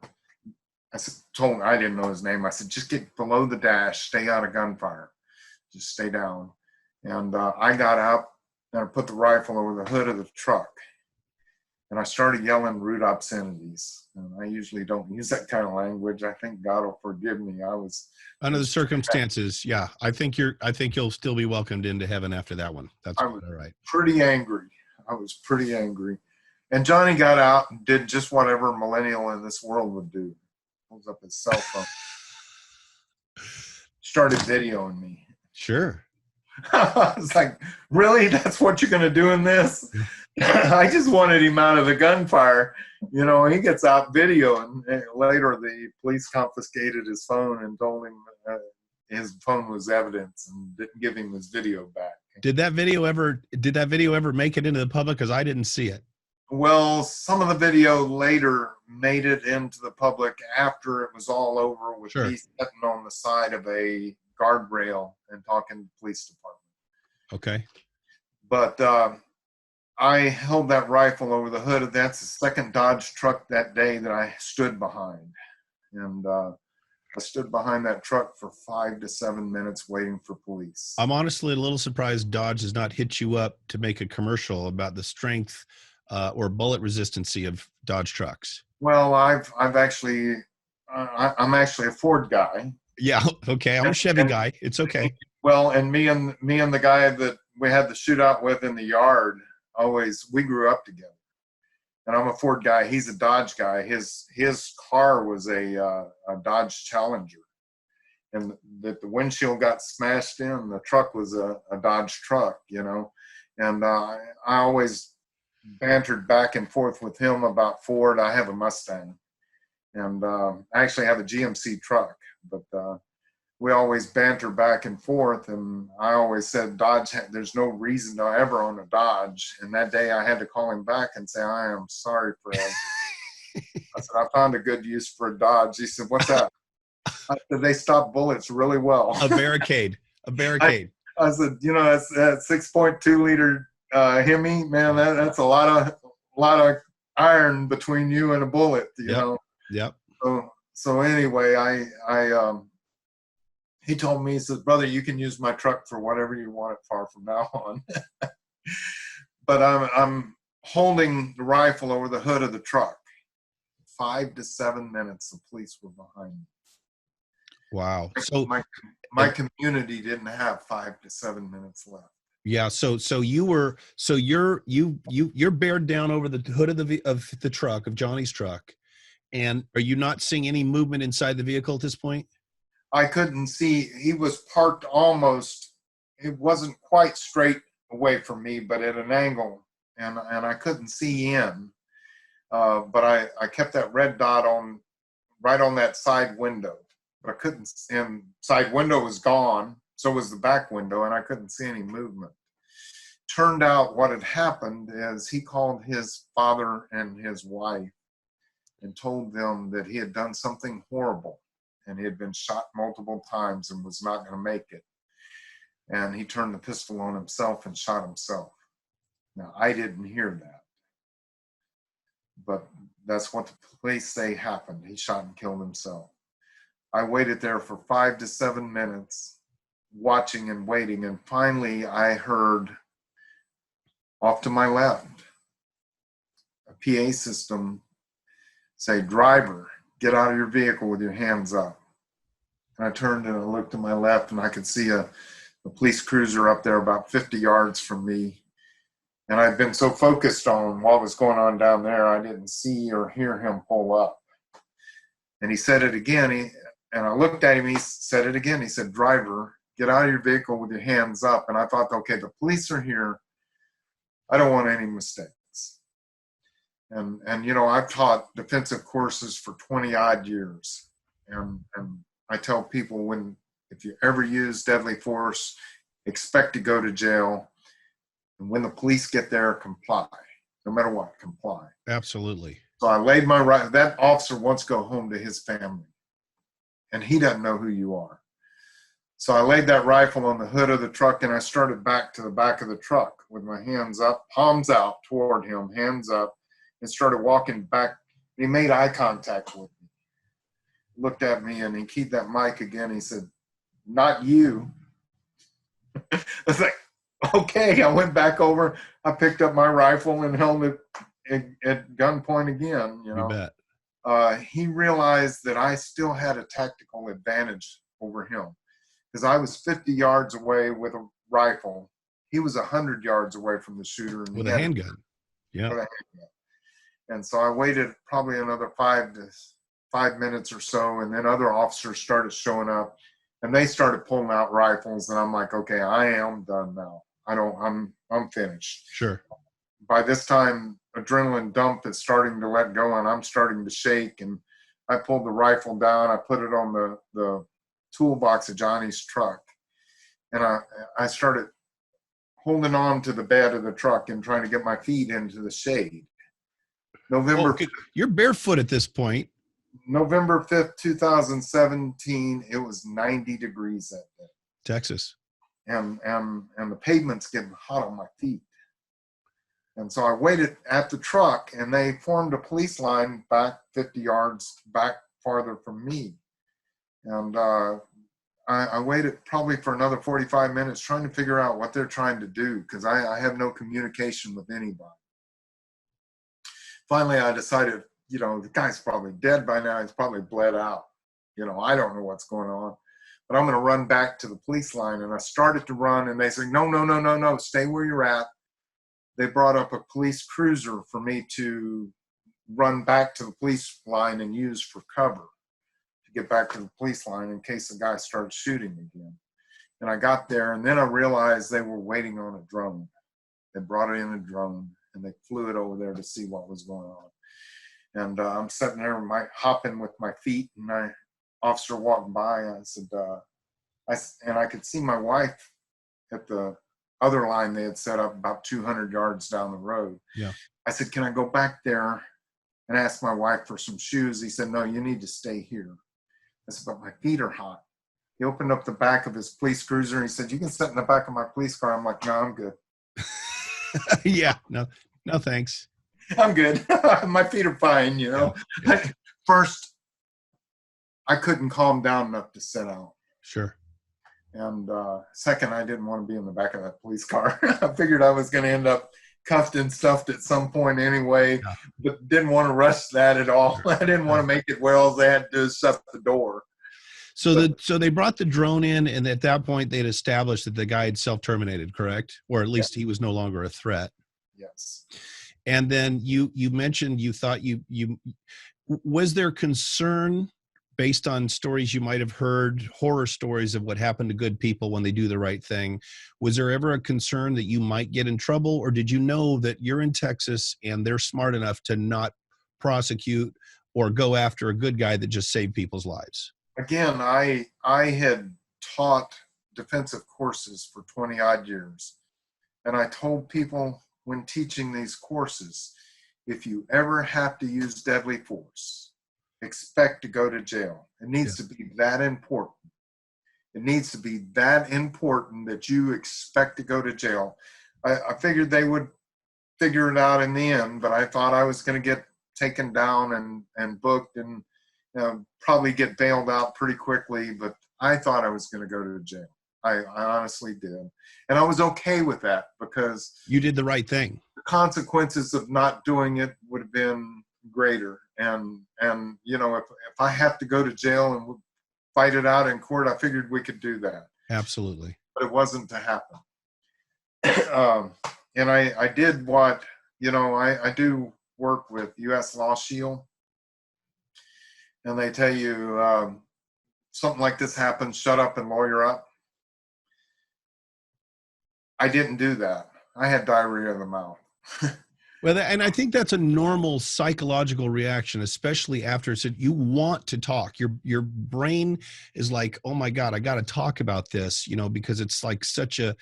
I didn't know his name. I said, just get below the dash, stay out of gunfire. Just stay down. And I got up and I put the rifle over the hood of the truck. And I started yelling rude obscenities. And I usually don't use that kind of language. I think God will forgive me. Under the circumstances, yeah. I think you'll still be welcomed into heaven after that one. That's all right. Pretty angry. I was pretty angry. And Johnny got out and did just whatever a millennial in this world would do. Pulls up his cell phone. Started videoing me. Sure. I was like, really? That's what you're going to do in this? I just wanted him out of the gunfire. You know, he gets out videoing. And later, the police confiscated his phone and told him his phone was evidence and didn't give him his video back. Did that video ever make it into the public? Because I didn't see it. Well, some of the video later made it into the public after it was all over, with me sitting on the side of a guardrail and talking to the police department. Okay. But I held that rifle over the hood. That's the second Dodge truck that day that I stood behind. And I stood behind that truck for 5 to 7 minutes waiting for police. I'm honestly a little surprised Dodge has not hit you up to make a commercial about the strength or bullet resistancy of Dodge trucks. Well, I'm actually a Ford guy. Yeah. Okay. I'm a Chevy guy. It's okay. Well, and me and the guy that we had the shootout with in the yard, we grew up together. and I'm a Ford guy. He's a Dodge guy. His car was a Dodge Challenger, and that the windshield got smashed in. The truck was a Dodge truck, you know, and I always bantered back and forth with him about Ford. I have a Mustang, and I actually have a GMC truck, but we always banter back and forth, and I always said, Dodge, there's no reason to ever own a Dodge. And that day I had to call him back and say, I am sorry, Fred. I said, I found a good use for a Dodge. He said, what's that? I said, they stop bullets really well. A barricade. I said, you know, that's that 6.2 liter Hemi, man, that's a lot of iron between you and a bullet, you know? Yep. So anyway, he told me, he says, brother, you can use my truck for whatever you want it for from now on. But I'm holding the rifle over the hood of the truck. 5 to 7 minutes, the police were behind me. Wow. So my community didn't have 5 to 7 minutes left. Yeah. So you're bared down over the hood of the truck, of Johnny's truck. And are you not seeing any movement inside the vehicle at this point? I couldn't see. He was parked almost, it wasn't quite straight away from me, but at an angle, and I couldn't see in. But I kept that red dot on, right on that side window. But I couldn't, and side window was gone, so was the back window, and I couldn't see any movement. Turned out what had happened is he called his father and his wife and told them that he had done something horrible, and he had been shot multiple times and was not going to make it. And he turned the pistol on himself and shot himself. Now, I didn't hear that, but that's what the police say happened. He shot and killed himself. I waited there for 5 to 7 minutes, watching and waiting, and finally I heard off to my left a PA system say, driver, get out of your vehicle with your hands up. And I turned and I looked to my left, and I could see a police cruiser up there about 50 yards from me. And I'd been so focused on what was going on down there, I didn't see or hear him pull up. And he said it again, and I looked at him, he said it again. He said, driver, get out of your vehicle with your hands up. And I thought, okay, the police are here. I don't want any mistakes. And you know, I've taught defensive courses for 20 odd years. And I tell people, if you ever use deadly force, expect to go to jail. And when the police get there, comply. No matter what, comply. Absolutely. So I laid my right, that officer wants to go home to his family. And he doesn't know who you are. So I laid that rifle on the hood of the truck, and I started back to the back of the truck with my hands up, palms out toward him, hands up, and started walking back. He made eye contact with me, looked at me, and he keyed that mic again. He said, not you. I was like, okay. I went back over. I picked up my rifle and held it at gunpoint again. You know, you bet. He realized that I still had a tactical advantage over him because I was 50 yards away with a rifle. He was 100 yards away from the shooter. And with a handgun. Yeah. With a handgun. And so I waited probably another 5 minutes or so, and then other officers started showing up, and they started pulling out rifles, and I'm like, okay, I am done now. I'm finished. Sure. By this time, adrenaline dump is starting to let go, and I'm starting to shake, and I pulled the rifle down. I put it on the toolbox of Johnny's truck, and I started holding on to the bed of the truck and trying to get my feet into the shade. You're barefoot at this point. November 5th, 2017, it was 90 degrees that day. Texas. And the pavement's getting hot on my feet. And so I waited at the truck, and they formed a police line back 50 yards back farther from me. And I waited probably for another 45 minutes trying to figure out what they're trying to do, because I have no communication with anybody. Finally, I decided, you know, the guy's probably dead by now. He's probably bled out. You know, I don't know what's going on. But I'm going to run back to the police line. And I started to run, and they said, no, stay where you're at. They brought up a police cruiser for me to run back to the police line and use for cover to get back to the police line in case the guy started shooting again. And I got there, and then I realized they were waiting on a drone. They brought in a drone, and they flew it over there to see what was going on. And I'm sitting there, hopping with my feet, and my officer walked by, and I said, and I could see my wife at the other line they had set up about 200 yards down the road. Yeah. I said, can I go back there and ask my wife for some shoes? He said, no, you need to stay here. I said, but my feet are hot. He opened up the back of his police cruiser, and he said, you can sit in the back of my police car. I'm like, no, I'm good. Yeah, no, thanks. I'm good. My feet are fine, you know. Yeah. First, I couldn't calm down enough to sit out. Sure. And second, I didn't want to be in the back of that police car. I figured I was going to end up cuffed and stuffed at some point anyway, but didn't want to rush that at all. I didn't want to make it where all they had to do is shut the door. So they brought the drone in, and at that point they'd established that the guy had self-terminated, correct? Or at least he was no longer a threat. Yes. And then you mentioned you thought you was there concern based on stories you might have heard, horror stories of what happened to good people when they do the right thing? Was there ever a concern that you might get in trouble, or did you know that you're in Texas and they're smart enough to not prosecute or go after a good guy that just saved people's lives? Again, I had taught defensive courses for 20 odd years. And I told people when teaching these courses, if you ever have to use deadly force, expect to go to jail. It needs to be that important. It needs to be that important that you expect to go to jail. I figured they would figure it out in the end, but I thought I was going to get taken down and booked and probably get bailed out pretty quickly, but I thought I was going to go to jail. I honestly did. And I was okay with that because you did the right thing. The consequences of not doing it would have been greater. And you know, if I have to go to jail and fight it out in court, I figured we could do that. Absolutely. But it wasn't to happen. And I did what, you know, I do work with U.S. Law Shield. And they tell you something like this happens, shut up and lawyer up. I didn't do that. I had diarrhea of the mouth. Well, and I think that's a normal psychological reaction, especially after you want to talk. Your brain is like, oh my God, I got to talk about this, you know, because it's like such a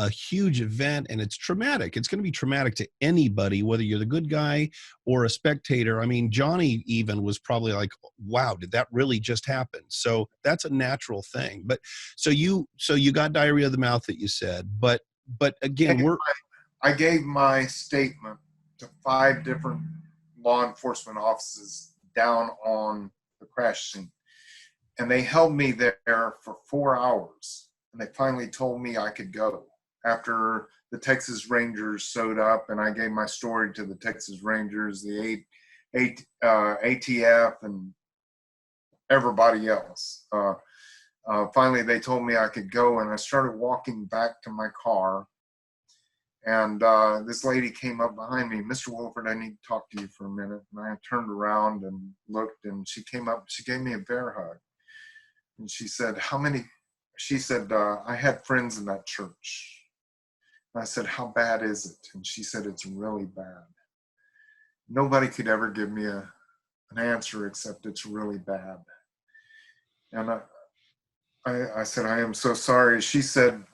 huge event and it's traumatic. It's going to be traumatic to anybody, whether you're the good guy or a spectator. I mean, Johnny even was probably like, wow, did that really just happen? So that's a natural thing. But so you got diarrhea of the mouth that you said, but again, I gave my statement to 5 different law enforcement offices down on the crash scene. And they held me there for 4 hours. And they finally told me I could go after the Texas Rangers showed up. And I gave my story to the Texas Rangers, the ATF, and everybody else. Finally, they told me I could go. And I started walking back to my car. And this lady came up behind me, Mr. Willeford, I need to talk to you for a minute. And I turned around and looked, and she came up, she gave me a bear hug. And she said, I had friends in that church. And I said, how bad is it? And she said, it's really bad. Nobody could ever give me an answer except it's really bad. And I said, I am so sorry. She said,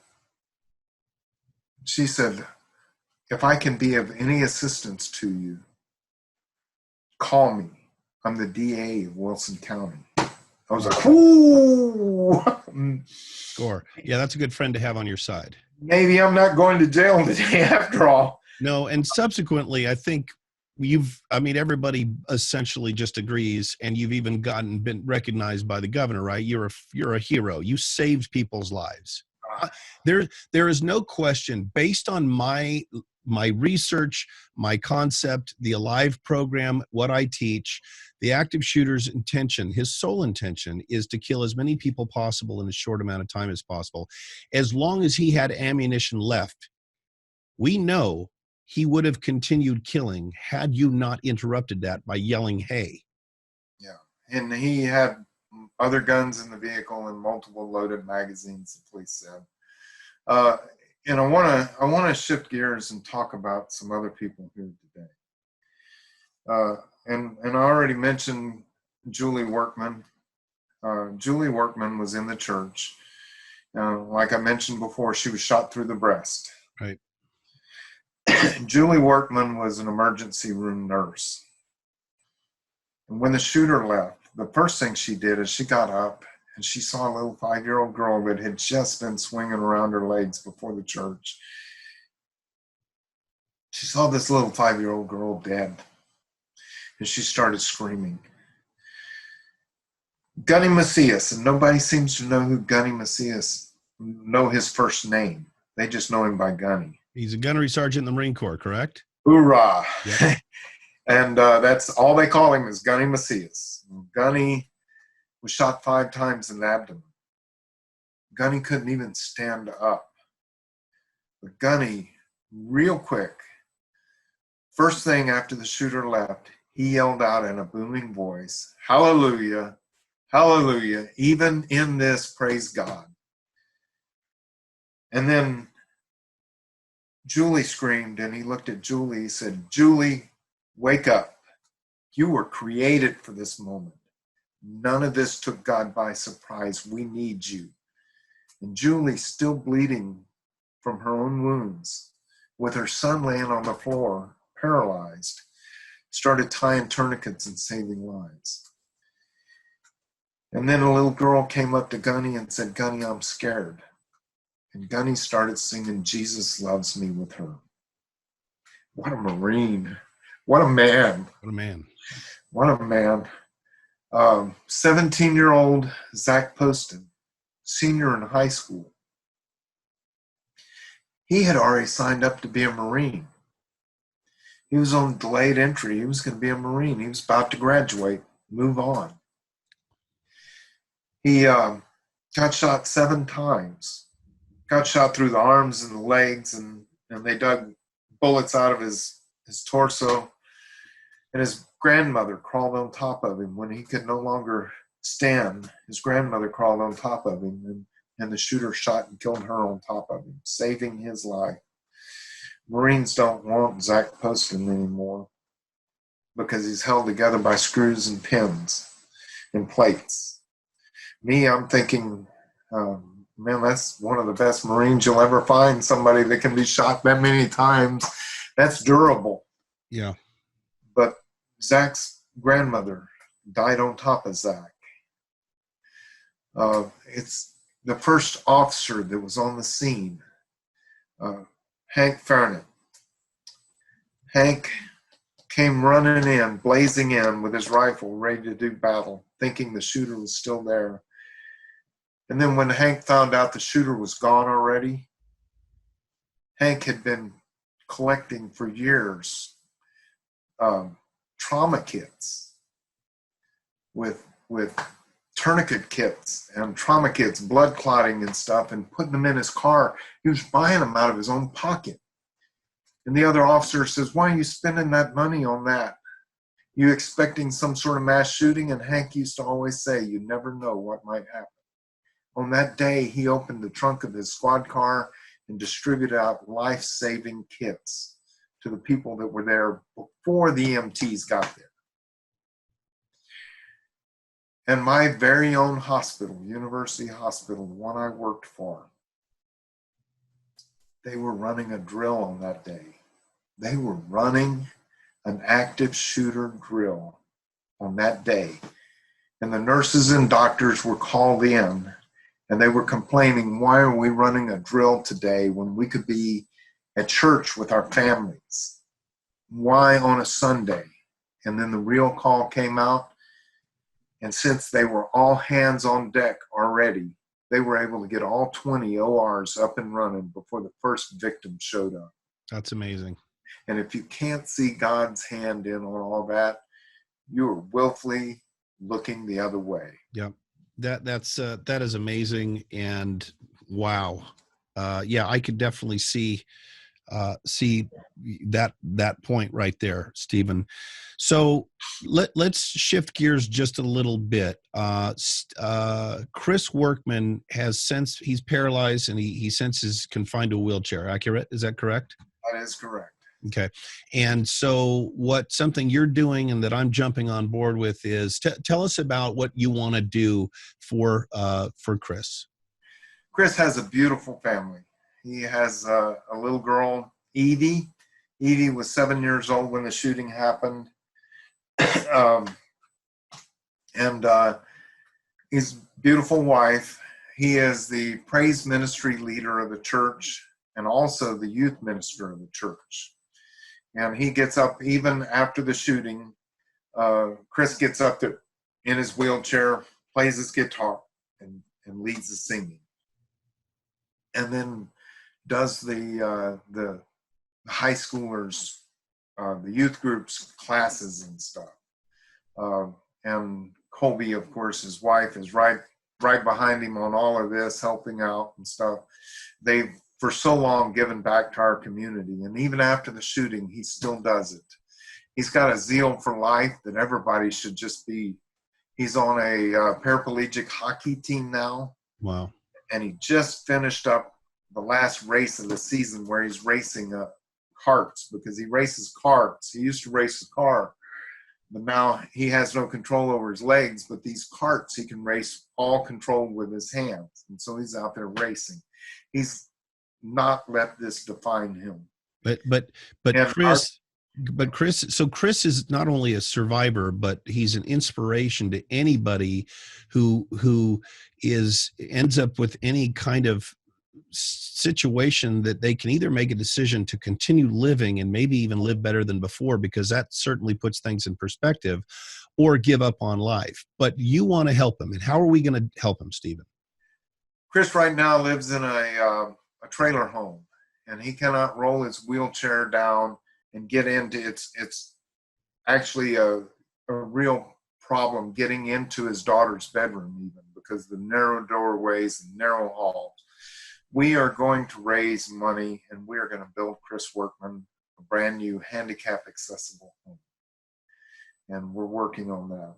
if I can be of any assistance to you, call me. I'm the DA of Wilson County. I was like, ooh. Score. Yeah, that's a good friend to have on your side. Maybe I'm not going to jail today after all. No, and subsequently, I think everybody essentially just agrees, and you've even been recognized by the governor, right? You're a hero. You saved people's lives. There is no question, based on my research, my concept, the Alive program, what I teach, the active shooter's intention, his sole intention, is to kill as many people possible in as short amount of time as possible. As long as he had ammunition left, we know he would have continued killing had you not interrupted that by yelling, "Hey." Yeah. And he had other guns in the vehicle and multiple loaded magazines, the police said. And I want to shift gears and talk about some other people here today. And I already mentioned Julie Workman. Julie Workman was in the church. Like I mentioned before, she was shot through the breast. Right. Julie Workman was an emergency room nurse. And when the shooter left, the first thing she did is she got up and she saw a little 5-year-old girl that had just been swinging around her legs before the church. She saw this little 5-year-old girl dead. And she started screaming. Gunny Macias, and nobody seems to know who Gunny Macias, know his first name. They just know him by Gunny. He's a gunnery sergeant in the Marine Corps, correct? Hoorah. Yep. And that's all they call him is Gunny Macias. Gunny was shot 5 times in the abdomen. Gunny couldn't even stand up. But Gunny, real quick, first thing after the shooter left, he yelled out in a booming voice, "Hallelujah, hallelujah, even in this, praise God." And then Julie screamed, and he looked at Julie. He said, "Julie, wake up. You were created for this moment. None of this took God by surprise. We need you." And Julie, still bleeding from her own wounds, with her son laying on the floor, paralyzed, started tying tourniquets and saving lives. And then a little girl came up to Gunny and said, "Gunny, I'm scared." And Gunny started singing "Jesus Loves Me" with her. What a Marine. What a man. What a man. What a man. 17-year-old Zach Poston, senior in high school. He had already signed up to be a Marine. He was on delayed entry. He was going to be a Marine. He was about to graduate, move on. He got shot 7 times. Got shot through the arms and the legs, and they dug bullets out of his torso. And his grandmother crawled on top of him when he could no longer stand. His grandmother crawled on top of him, and the shooter shot and killed her on top of him, saving his life. Marines don't want Zach Poston anymore because he's held together by screws and pins and plates. Me, I'm thinking, man, that's one of the best Marines you'll ever find, somebody that can be shot that many times. That's durable. Yeah. But Zach's grandmother died on top of Zach. It's the first officer that was on the scene, Hank Farnett. Hank came running in, blazing in with his rifle, ready to do battle, thinking the shooter was still there. And then when Hank found out the shooter was gone already, Hank had been collecting for years trauma kits with tourniquet kits and trauma kits, blood clotting and stuff, and putting them in his car. He was buying them out of his own pocket. And the other officer says, "Why are you spending that money on that? You expecting some sort of mass shooting?" And Hank used to always say, "You never know what might happen." On that day, he opened the trunk of his squad car and distributed out life-saving kits to the people that were there before the EMTs got there. And my very own hospital, University Hospital, the one I worked for, they were running a drill on that day. They were running an active shooter drill on that day. And the nurses and doctors were called in, and they were complaining, "Why are we running a drill today when we could be at church with our families? Why on a Sunday?" And then the real call came out. And since they were all hands on deck already, they were able to get all 20 ORs up and running before the first victim showed up. That's amazing. And if you can't see God's hand in on all that, you're willfully looking the other way. Yep. That is amazing. And wow. Yeah, I could definitely see see that point right there, Stephen. So let's shift gears just a little bit. Chris Workman he's paralyzed and he senses confined to a wheelchair. Accurate? Is that correct? That is correct. Okay. And so something you're doing and that I'm jumping on board with is tell us about what you want to do for Chris. Chris has a beautiful family. He has a little girl, Edie. Edie was 7 years old when the shooting happened. His beautiful wife. He is the praise ministry leader of the church and also the youth minister of the church. And he gets up even after the shooting. Chris gets up there in his wheelchair, plays his guitar, and leads the singing. And then does the high schoolers, the youth groups classes and stuff. And Colby, of course, his wife, is right behind him on all of this, helping out and stuff. They've for so long given back to our community, and even after the shooting, he still does it. He's got a zeal for life that everybody should just be. He's on a paraplegic hockey team now. Wow. And he just finished up the last race of the season where he's racing carts, because he races carts. He used to race a car, but now he has no control over his legs, but these carts he can race all controlled with his hands. And so he's out there racing. He's not let this define him. But Chris, so Chris is not only a survivor, but he's an inspiration to anybody who ends up with any kind of situation that they can either make a decision to continue living and maybe even live better than before, because that certainly puts things in perspective, or give up on life. But you want to help him. And how are we going to help him, Stephen? Chris right now lives in a trailer home, and he cannot roll his wheelchair down and get into it's actually a real problem getting into his daughter's bedroom, even because the narrow doorways and narrow halls. We are going to raise money, and we are going to build Chris Workman a brand new handicap accessible home. And we're working on that.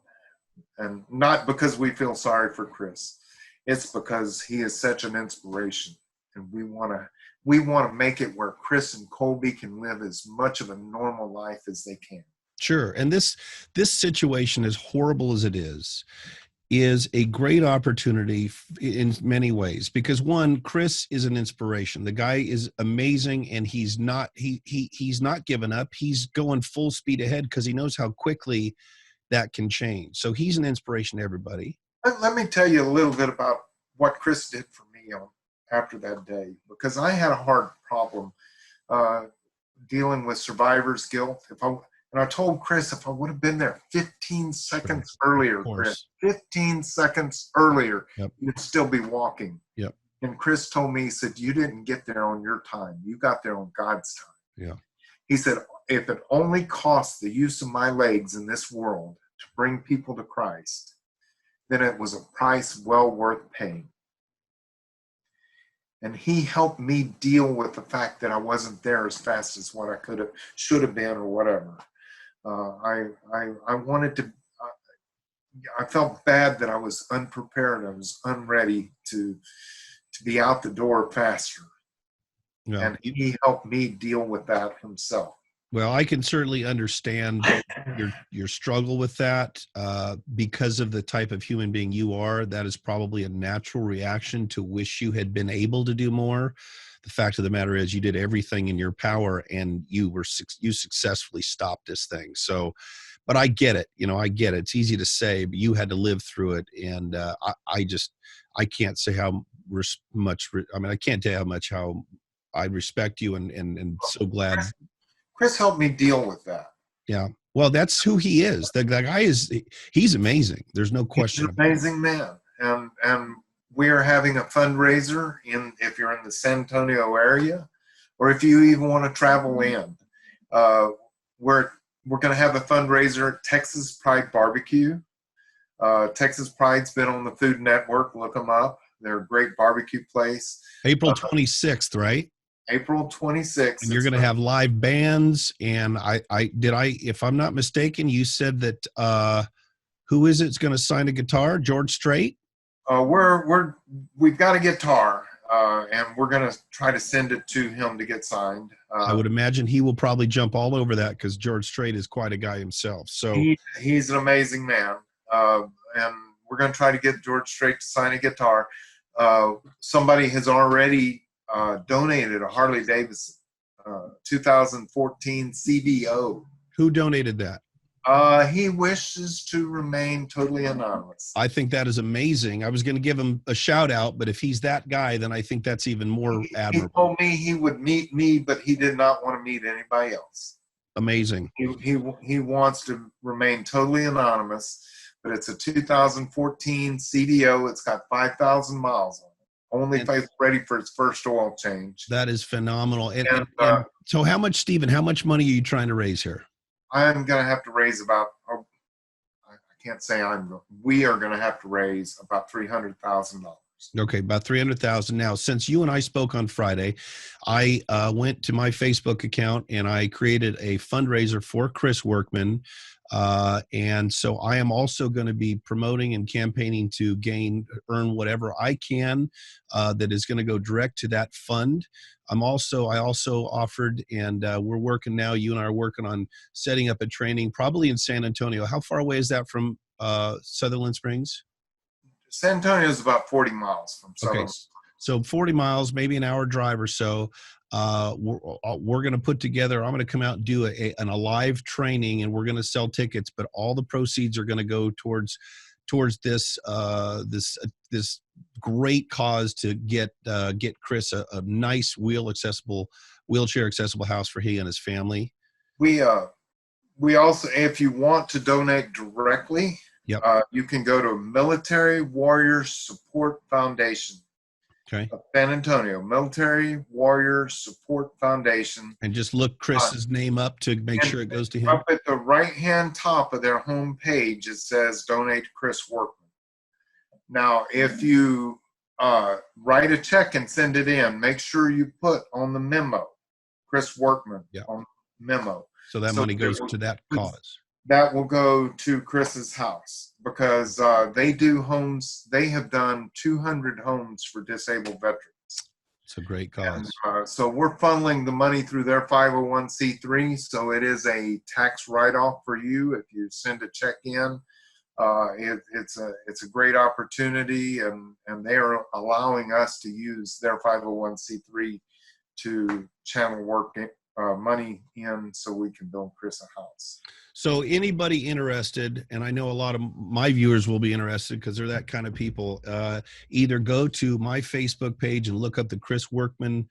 And not because we feel sorry for Chris. It's because he is such an inspiration. And we want to make it where Chris and Colby can live as much of a normal life as they can. Sure. And this situation, as horrible as it is a great opportunity in many ways, because one, Chris is an inspiration. The guy is amazing, and he's not given up. He's going full speed ahead because he knows how quickly that can change. So he's an inspiration to everybody. Let me tell you a little bit about what Chris did for me after that day, because I had a hard problem dealing with survivor's guilt. And I told Chris, if I would have been there 15 seconds earlier, Chris, 15 seconds earlier, you'd still be walking. Yep. And Chris told me, he said, you didn't get there on your time. You got there on God's time. Yeah. He said, if it only costs the use of my legs in this world to bring people to Christ, then it was a price well worth paying. And he helped me deal with the fact that I wasn't there as fast as what I should have been, or whatever. I wanted to. I felt bad that I was unprepared. I was unready to be out the door faster. Yeah. And he helped me deal with that himself. Well, I can certainly understand your struggle with that because of the type of human being you are. That is probably a natural reaction to wish you had been able to do more. The fact of the matter is, you did everything in your power, and you successfully stopped this thing. So, but I get it. I get it. It's easy to say, but you had to live through it, and I can't say how much. I mean, I can't tell you how I respect you, and so glad. Chris helped me deal with that. Yeah. Well, that's who he is. The guy he's amazing. There's no question. He's an amazing man. And we are having a fundraiser if you're in the San Antonio area, or if you even want to travel in. We're going to have a fundraiser at Texas Pride Barbecue. Texas Pride's been on the Food Network. Look them up. They're a great barbecue place. April 26th, right? April 26th. And you're going to have live bands. And if I'm not mistaken, you said that, who is it's going to sign a guitar? George Strait? We've got a guitar, and we're going to try to send it to him to get signed. I would imagine he will probably jump all over that because George Strait is quite a guy himself. So he's an amazing man, and we're going to try to get George Strait to sign a guitar. Somebody has already donated a Harley Davidson 2014 CVO. Who donated that? He wishes to remain totally anonymous. I think that is amazing. I was going to give him a shout out, but if he's that guy, then I think that's even more admirable. He told me he would meet me, but he did not want to meet anybody else. Amazing. He wants to remain totally anonymous, but it's a 2014 CVO. It's got 5,000 miles on it. Only if he's ready for its first oil change. That is phenomenal. And so how much, Stephen, how much money are you trying to raise here? I'm going to have to raise about, I can't say we are going to have to raise about $300,000. Okay, about $300,000. Now, since you and I spoke on Friday, I went to my Facebook account and I created a fundraiser for Chris Workman. And so I am also going to be promoting and campaigning to earn whatever I can that is going to go direct to that fund. I also offered, and we're working now, you and I are working on setting up a training probably in San Antonio. How far away is that from Sutherland Springs? San Antonio is about 40 miles from Sutherland. Okay, so 40 miles, maybe an hour drive or so. We're going to put together, I'm going to come out and do a live training, and we're going to sell tickets, but all the proceeds are going to go towards this this great cause to get Chris a nice wheelchair accessible house for he and his family. We also, if you want to donate directly, yep. You can go to Military Warrior Support Foundation. Okay. San Antonio, Military Warrior Support Foundation. And just look Chris's name up to make sure it goes to him. Up at the right-hand top of their home page, it says Donate to Chris Workman. Now, if you write a check and send it in, make sure you put on the memo, Chris Workman, on memo. So that money goes to that cause. That will go to Chris's house because they do homes. They have done 200 homes for disabled veterans. It's a great cause. And, so we're funneling the money through their 501c3. So it is a tax write-off for you if you send a check in. It's a great opportunity, and they are allowing us to use their 501c3 to channel money in so we can build Chris a house. So anybody interested, and I know a lot of my viewers will be interested because they're that kind of people, either go to my Facebook page and look up the Chris Workman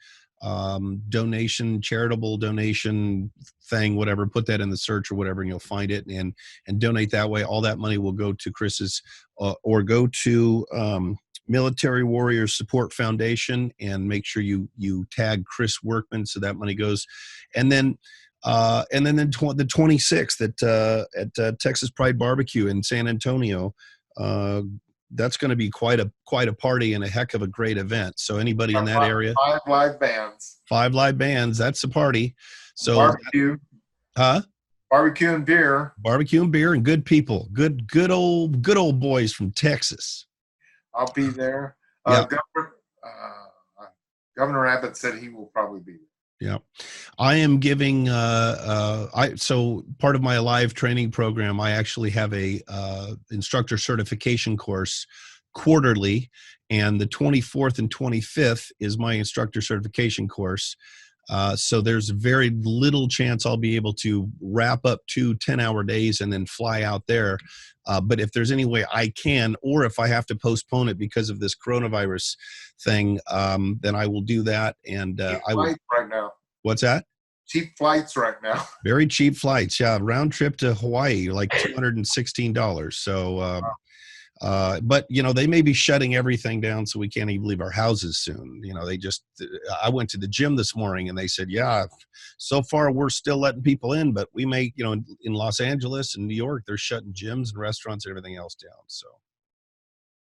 charitable donation thing, whatever, put that in the search or whatever, and you'll find it and donate that way. All that money will go to Chris's or go to Military Warrior Support Foundation, and make sure you tag Chris Workman so that money goes. And then the 26th at Texas Pride Barbecue in San Antonio, that's going to be quite a party and a heck of a great event. So anybody in that area, 5 live bands, that's a party. So barbecue, barbecue and beer, and good people, good old boys from Texas. I'll be there. Governor Abbott said he will probably be there. Yeah, I am giving. So part of my live training program, I actually have a instructor certification course quarterly, and the 24th and 25th is my instructor certification course. So there's very little chance I'll be able to wrap up 2 10-hour days and then fly out there. But if there's any way I can, or if I have to postpone it because of this coronavirus thing, then I will do that. And I will. Right now. What's that? Cheap flights right now. Very cheap flights. Yeah, round trip to Hawaii, like $216. So, but they may be shutting everything down, so we can't even leave our houses soon. I went to the gym this morning, and they said, yeah, so far we're still letting people in, but we may, in Los Angeles and New York, they're shutting gyms and restaurants and everything else down. So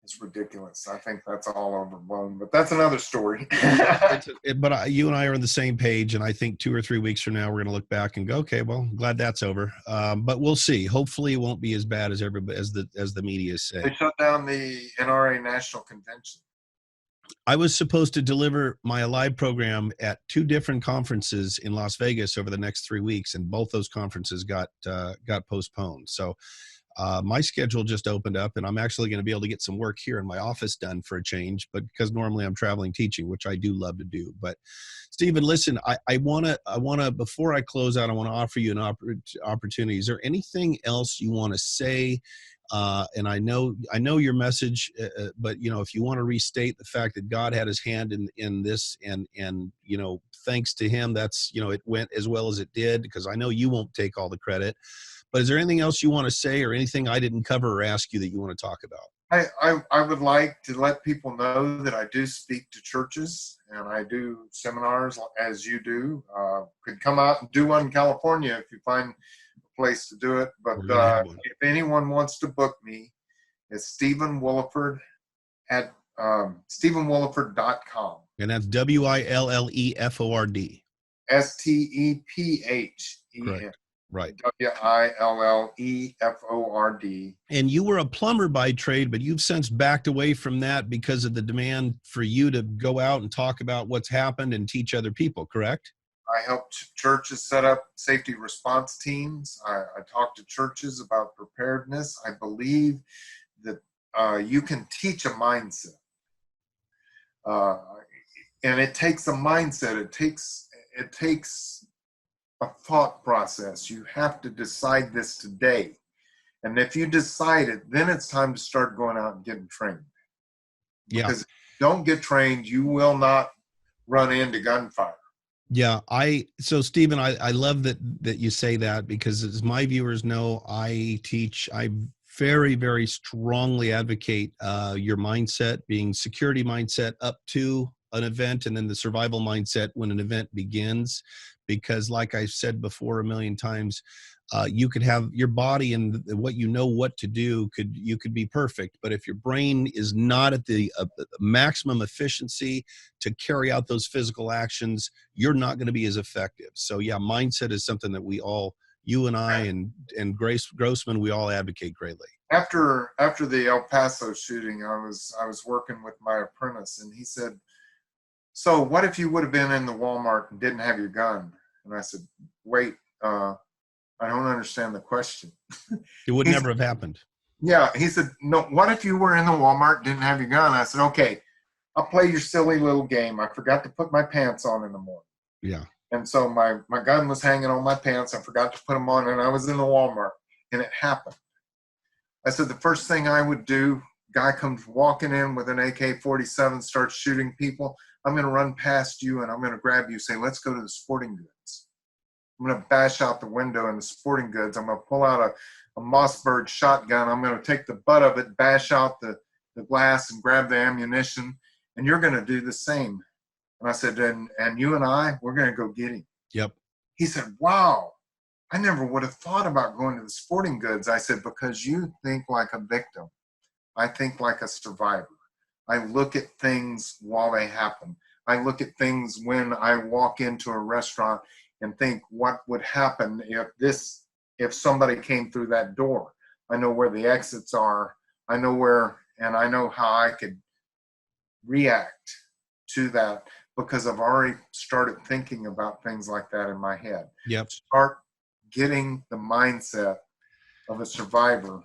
It's ridiculous. I think that's all overblown, but that's another story. But you and I are on the same page, and I think 2 or 3 weeks from now, we're going to look back and go, okay, well, I'm glad that's over. But we'll see. Hopefully, it won't be as bad as everybody, as the media is saying. They shut down the NRA National Convention. I was supposed to deliver my Alive program at 2 different conferences in Las Vegas over the next 3 weeks, and both those conferences got postponed. So my schedule just opened up, and I'm actually going to be able to get some work here in my office done for a change, but because normally I'm traveling teaching, which I do love to do. But Stephen, listen, I want to, before I close out, I want to offer you an opportunity. Is there anything else you want to say? And I know your message, but if you want to restate the fact that God had his hand in this, and thanks to him, that's, it went as well as it did, because I know you won't take all the credit. But is there anything else you want to say, or anything I didn't cover or ask you that you want to talk about? I would like to let people know that I do speak to churches, and I do seminars as you do. Could come out and do one in California if you find a place to do it. But if anyone wants to book me, it's Stephen Willeford at StephenWilleford.com. And that's WILLEFORD. STEPHEN. Right. WILLEFORD. And you were a plumber by trade, but you've since backed away from that because of the demand for you to go out and talk about what's happened and teach other people, correct? I helped churches set up safety response teams. I talk to churches about preparedness. I believe that you can teach a mindset. And it takes a mindset. It takes a thought process. You have to decide this today. And if you decide it, then it's time to start going out and getting trained. Because if you don't get trained, you will not run into gunfire. Yeah, so Stephen, I love that you say that, because as my viewers know, I very, very strongly advocate your mindset being security mindset up to an event, and then the survival mindset when an event begins. Because like I've said before a million times, you could have your body and what to do, you could be perfect, but if your brain is not at the maximum efficiency to carry out those physical actions, you're not going to be as effective. So yeah, mindset is something that we all, you and I and Grace Grossman, we all advocate greatly. After the El Paso shooting, I was working with my apprentice, and he said, "So what if you would have been in the Walmart and didn't have your gun?" And I said, "Wait, I don't understand the question." It would never have happened. Yeah. He said, "No, what if you were in the Walmart, didn't have your gun?" I said, "Okay, I'll play your silly little game. I forgot to put my pants on in the morning." Yeah. And so my gun was hanging on my pants. I forgot to put them on, and I was in the Walmart, and it happened. I said, the first thing I would do, guy comes walking in with an AK-47, starts shooting people. I'm going to run past you, and I'm going to grab you, say, "Let's go to the sporting goods." I'm going to bash out the window in the sporting goods. I'm going to pull out a Mossberg shotgun. I'm going to take the butt of it, bash out the glass, and grab the ammunition. And you're going to do the same. And I said, and you and I, we're going to go get him. Yep. He said, "Wow, I never would have thought about going to the sporting goods." I said, "Because you think like a victim. I think like a survivor. I look at things while they happen. I look at things when I walk into a restaurant and think, what would happen if somebody came through that door? I know where the exits are. I know where, and I know how I could react to that, because I've already started thinking about things like that in my head." Yep. Start getting the mindset of a survivor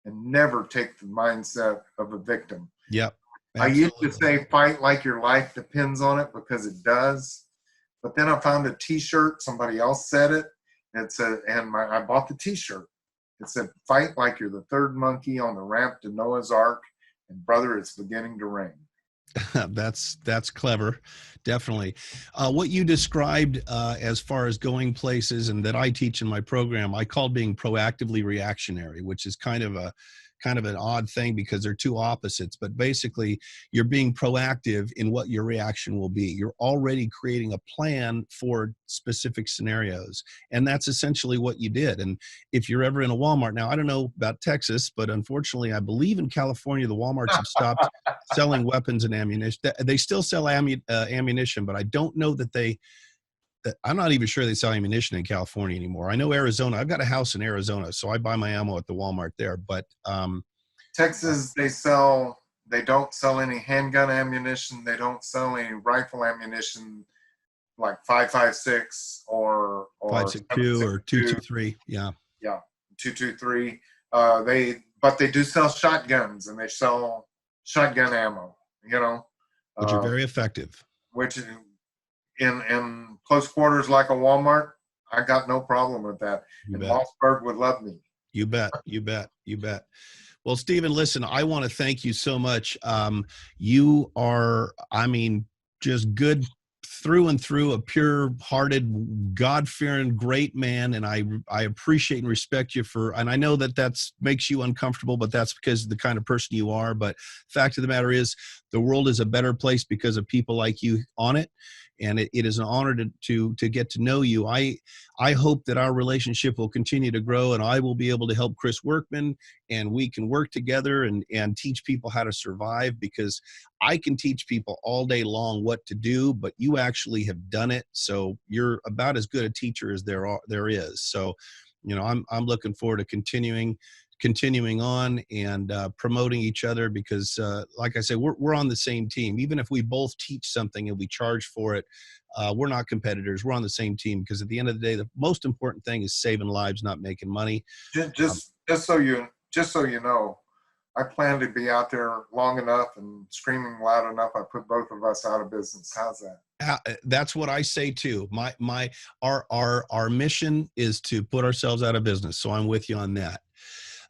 and never take the mindset of a victim. Yep. Absolutely. I used to say fight like your life depends on it, because it does. But then I found a t-shirt, somebody else said it. It said, I bought the t-shirt. It said, "Fight like you're the third monkey on the ramp to Noah's Ark, and brother, it's beginning to rain." That's clever. Definitely. What you described as far as going places, and that I teach in my program, I call being proactively reactionary, which is kind of kind of an odd thing because they're two opposites, but basically you're being proactive in what your reaction will be. You're already creating a plan for specific scenarios. And that's essentially what you did. And if you're ever in a Walmart, now I don't know about Texas, but unfortunately I believe in California, the Walmarts have stopped selling weapons and ammunition. They still sell ammunition, but I don't know that I'm not even sure they sell ammunition in California anymore. I know Arizona. I've got a house in Arizona, so I buy my ammo at the Walmart there. But Texas, they don't sell any handgun ammunition. They don't sell any rifle ammunition like 5.56 or 5.62 or 2.23. Yeah. 2.23. But they do sell shotguns, and they sell shotgun ammo. Which are very effective. Which in close quarters like a Walmart, I got no problem with that. And Mossberg would love me. You bet. Well, Stephen, listen, I want to thank you so much. You are, just good through and through, a pure-hearted, God-fearing, great man, and I appreciate and respect you and I know that makes you uncomfortable, but that's because of the kind of person you are. But fact of the matter is, the world is a better place because of people like you on it. And it is an honor to get to know you. I hope that our relationship will continue to grow, and I will be able to help Chris Workman, and we can work together and teach people how to survive, because I can teach people all day long what to do, but you actually have done it. So you're about as good a teacher as there is. So, I'm looking forward to continuing on and promoting each other, because like I said, we're on the same team. Even if we both teach something and we charge for it, we're not competitors. We're on the same team, because at the end of the day, the most important thing is saving lives, not making money. Just so you know, I plan to be out there long enough and screaming loud enough, I put both of us out of business. How's that? That's what I say too. Our mission is to put ourselves out of business. So I'm with you on that.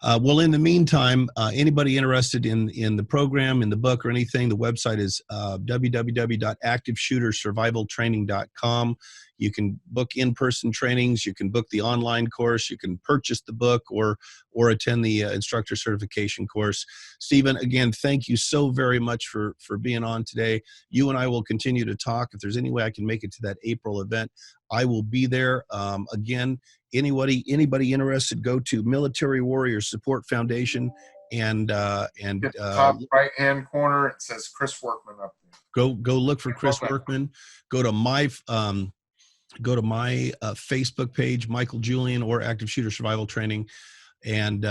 Well, in the meantime, anybody interested in the program, in the book, or anything, the website is www.activeshootersurvivaltraining.com. You can book in-person trainings. You can book the online course. You can purchase the book or attend the instructor certification course. Stephen, again, thank you so very much for being on today. You and I will continue to talk. If there's any way I can make it to that April event, I will be there. Again, anybody interested, go to Military Warrior Support Foundation and top right hand corner, it says Chris Workman up there. Go look for Chris Workman. Go to my Facebook page, Michael Julian or Active Shooter Survival Training, and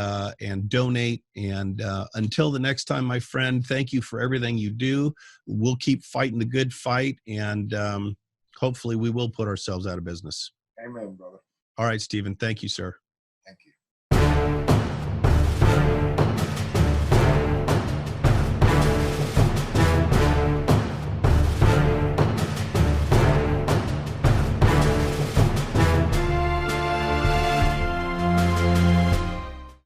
donate. And until the next time, my friend, thank you for everything you do. We'll keep fighting the good fight, and hopefully we will put ourselves out of business. Amen, brother. All right, Stephen. Thank you, sir. Thank you.